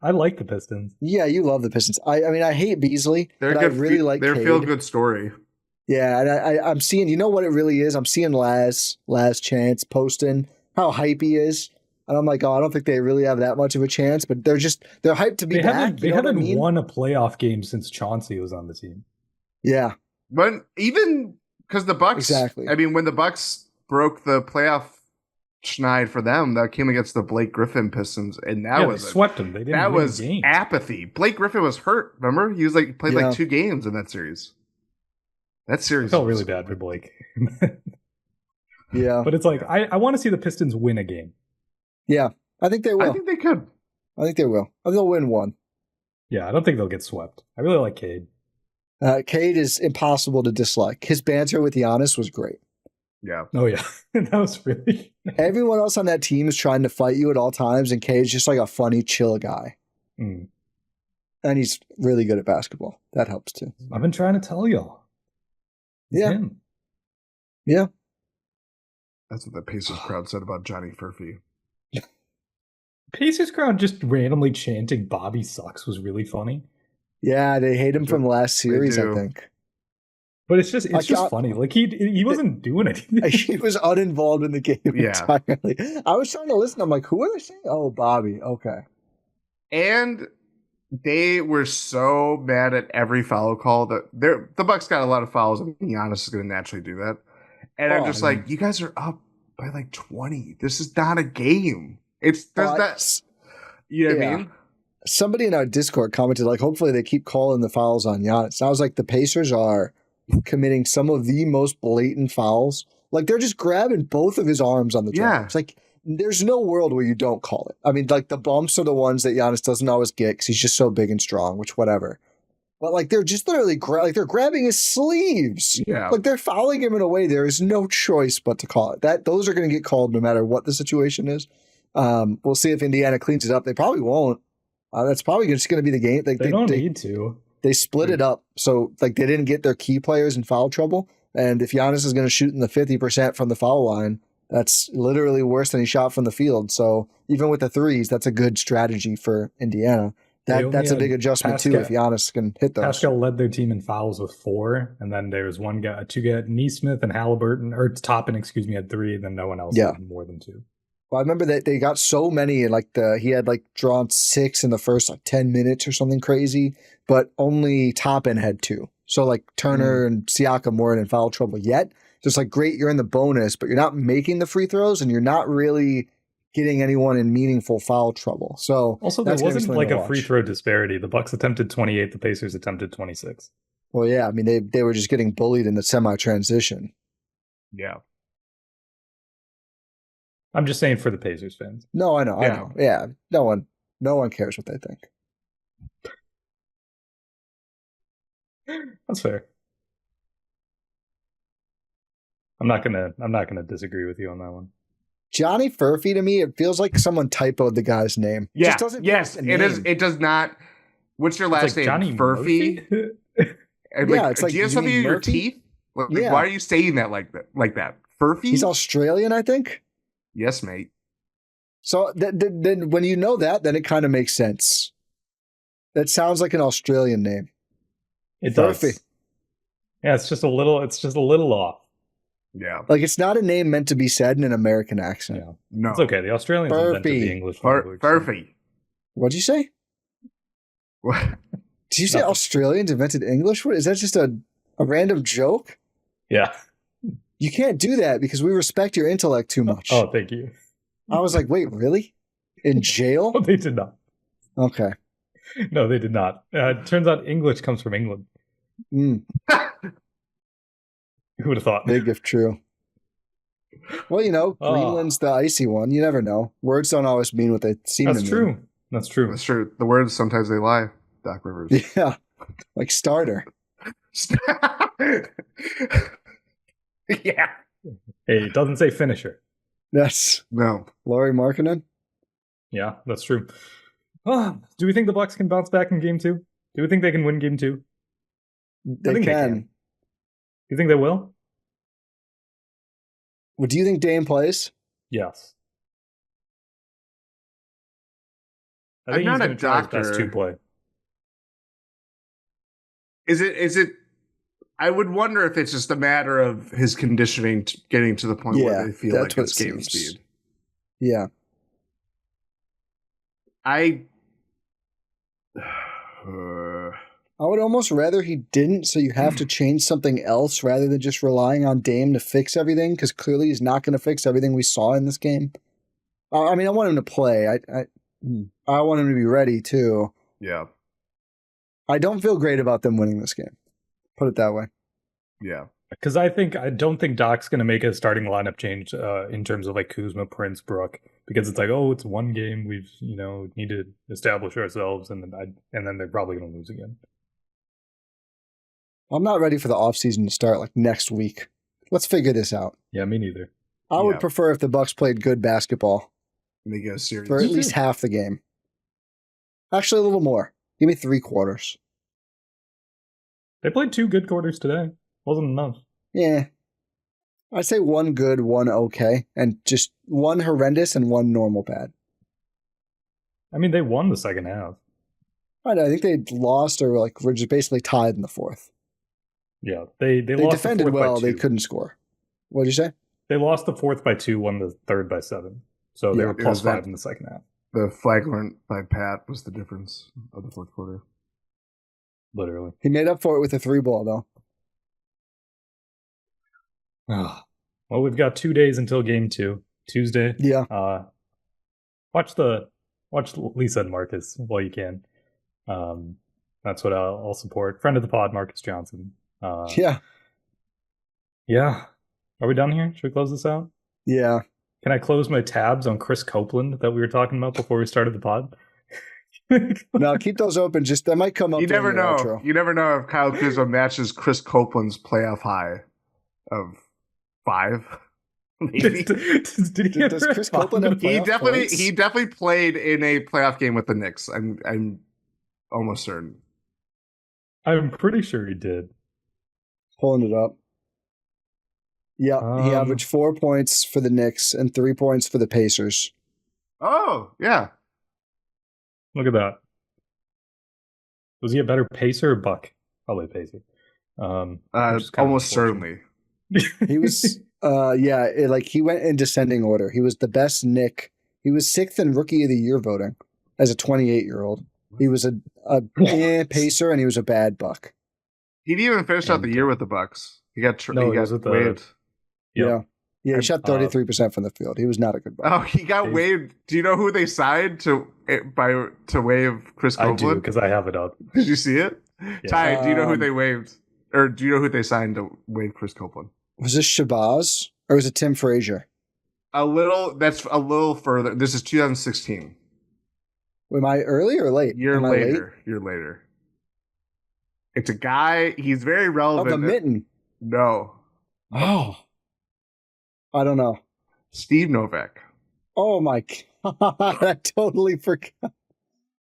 I like the Pistons. Yeah, you love the Pistons. I mean, I hate Beasley, but I really like their Cade. feel-good story. Yeah, and I'm seeing, you know what it really is? I'm seeing Last Chance posting how hype he is. And I'm like, I don't think they really have that much of a chance, but they're hyped to be back. They haven't won a playoff game since Chauncey was on the team. Yeah. But even because the Bucks, exactly. I mean, when the Bucks broke the playoff schneid for them, that came against the Blake Griffin Pistons, and they swept them. They didn't. That was apathy. Blake Griffin was hurt. Remember, he was played like 2 games in that series. That series felt really bad for Blake. Yeah, but it's like I want to see the Pistons win a game. Yeah, I think they will. I think they could. I think they will. I think they'll win one. Yeah, I don't think they'll get swept. I really like Cade. Cade is impossible to dislike. His banter with Giannis was great. Yeah. Oh, yeah. That was really... Everyone else on that team is trying to fight you at all times, and Cade's just like a funny, chill guy. Mm. And he's really good at basketball. That helps, too. I've been trying to tell y'all. Yeah. Yeah. That's what the Pacers crowd said about Johnny Furphy. Pacers crowd just randomly chanting Bobby sucks was really funny. Yeah, they hate him from last series, I think. But it's just funny. Like he wasn't doing anything. He was uninvolved in the game entirely. I was trying to listen. I'm like, who are they saying? Oh, Bobby. Okay. And they were so mad at every foul call that the Bucks got a lot of fouls. I mean, Giannis is going to naturally do that. And I'm just like, you guys are up by like 20. This is not a game. It's that. You know what I mean? Somebody in our Discord commented, like, hopefully they keep calling the fouls on Giannis. And I was like, the Pacers are committing some of the most blatant fouls. Like, they're just grabbing both of his arms on the drive. Yeah. It's like, there's no world where you don't call it. I mean, like, the bumps are the ones that Giannis doesn't always get because he's just so big and strong, which whatever. But, like, they're just literally they're grabbing his sleeves. Yeah. Like, they're fouling him in a way there is no choice but to call it. Those are going to get called no matter what the situation is. We'll see if Indiana cleans it up. They probably won't. That's probably just going to be the game. They don't need to. They split it up. So, like, they didn't get their key players in foul trouble. And if Giannis is going to shoot in the 50% from the foul line, that's literally worse than he shot from the field. So, even with the threes, that's a good strategy for Indiana. That's a big adjustment, too, if Giannis can hit those. Pascal led their team in fouls with 4. And then there was two guys, Neesmith and Halliburton, or Toppin, had 3. And then no one else had more than 2. Well, I remember that they got so many, like he had like drawn 6 in the first 10 minutes or something crazy, but only Toppin had 2. So like Turner and Siakam weren't in foul trouble yet. Just like, great, you're in the bonus, but you're not making the free throws and you're not really getting anyone in meaningful foul trouble. So also, there wasn't like a free throw disparity. The Bucks attempted 28, the Pacers attempted 26. Well, yeah, I mean they were just getting bullied in the semi-transition. Yeah. I'm just saying for the Pacers fans. No, I know. Yeah. No one cares what they think. That's fair. I'm not gonna disagree with you on that one. Johnny Furphy, to me, it feels like someone typoed the guy's name. Yeah. It is. It does not. What's your last name? Johnny Furphy? It's like, do you have something in your teeth? Like, why are you saying that like that? Furphy? He's Australian, I think. Yes, mate. So then when you know that, then it kind of makes sense. That sounds like an Australian name. It does. Yeah, it's just a little off. Yeah. Like, it's not a name meant to be said in an American accent. Yeah. No. It's okay. The Australians invented the English language. Furphy. What'd you say? What? Did you say Australians invented English? What is that? Just a random joke? Yeah. You can't do that because we respect your intellect too much. Oh, thank you. I was like, wait, really? In jail? Oh, they did not. Okay. No, they did not. Turns out English comes from England. Mm. Who would have thought? Big if true. Well, Greenland's the icy one. You never know. Words don't always mean what they seem to mean. That's true. That's true. The words, sometimes they lie, Doc Rivers. Yeah. Like starter. Yeah. Hey, it doesn't say finisher. Yes. No. Lauri Markkanen? Yeah, that's true. Do we think the Bucks can bounce back in game 2? Do we think they can win game 2? They can. You think they will? Well, do you think Dame plays? Yes. I think I'm he's not going a to try his doctor. best to play. Is it? I would wonder if it's just a matter of his conditioning getting to the point where they feel like it's game speed. Yeah. I would almost rather he didn't, so you have to change something else rather than just relying on Dame to fix everything, because clearly he's not going to fix everything we saw in this game. I mean, I want him to play. I want him to be ready, too. Yeah. I don't feel great about them winning this game. Put it that way. Yeah. Because I don't think Doc's going to make a starting lineup change in terms of like Kuzma, Prince, Brook, because it's like, it's one game. We've need to establish ourselves, and then they're probably going to lose again. I'm not ready for the offseason to start like next week. Let's figure this out. Yeah, me neither. I would prefer if the Bucks played good basketball. Make it a series for at least half the game. Actually, a little more. Give me 3 quarters. They played 2 good quarters today. Wasn't enough. Yeah. I'd say 1 good, 1 okay, and just 1 horrendous and 1 normal bad. I mean, they won the second half. I think they lost or were just basically tied in the 4th. Yeah, they lost defended the 4th well. by 2. They couldn't score. What did you say? They lost the 4th by 2, won the 3rd by 7. So they were plus 5 in the second half. The flag learned by Pat was the difference of the 4th quarter. Literally. He made up for it with a 3-ball, though. Well, we've got 2 days until game 2. Tuesday. Yeah. Watch Lisa and Marcus while you can. That's what I'll support. Friend of the pod, Marcus Johnson. Yeah. Yeah. Are we done here? Should we close this out? Yeah. Can I close my tabs on Chris Copeland that we were talking about before we started the pod? No, keep those open. Just that might come up. You never know. Outro. You never know if Kyle Kuzma matches Chris Copeland's playoff high of 5. Maybe. Does Chris Copeland have playoff points? He definitely played in a playoff game with the Knicks. I'm almost certain. I'm pretty sure he did. Pulling it up. Yeah, he averaged 4 points for the Knicks and 3 points for the Pacers. Oh, yeah. Look at that. Was he a better pacer or Buck? Probably a pacer. Almost certainly. He was, he went in descending order. He was the best Knick. He was 6th in Rookie of the Year voting as a 28-year-old. He was a pacer and he was a bad Buck. He didn't even finish out the year with the Bucks. He got waived. Yeah. Yeah, he shot 33% from the field. He was not a good Buck. Oh, he got waived. Do you know who they signed to waive Chris Copeland? I do, because I have it up. Did you see it? Yeah. Ty, do you know who they waived? Or do you know who they signed to waive Chris Copeland? Was this Shabazz or was it Tim Frazier? That's a little further. This is 2016. Am I early or late? Year later. It's a guy. He's very relevant. Oh, the mitten. No. Oh. I don't know. Steve Novak. Oh my God. I totally forgot.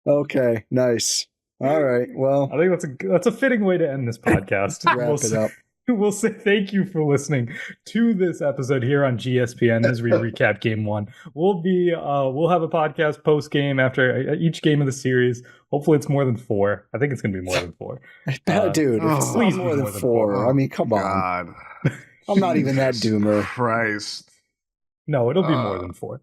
Okay. Nice. All right. Well, I think that's a fitting way to end this podcast. Wrap it up. We'll say thank you for listening to this episode here on GSPN as we recap Game 1. We'll have a podcast post game after each game of the series. Hopefully, it's more than 4. I think it's going to be more than 4. Dude, it's please more than 4. I mean, come on. I'm not even that doomer. Christ. No, it'll be more than 4.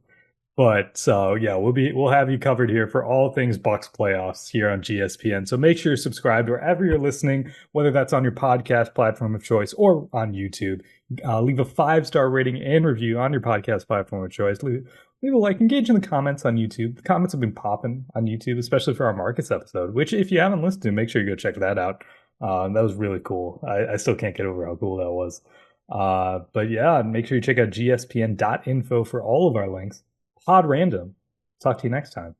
But so yeah, we'll have you covered here for all things Bucks playoffs here on GSPN. So make sure you're subscribed wherever you're listening, whether that's on your podcast platform of choice or on YouTube. Leave a 5-star rating and review on your podcast platform of choice. Leave a like, engage in the comments on YouTube. The comments have been popping on YouTube, especially for our markets episode, which if you haven't listened to, make sure you go check that out. That was really cool. I still can't get over how cool that was. But yeah, make sure you check out gspn.info for all of our links. Pod Random. Talk to you next time.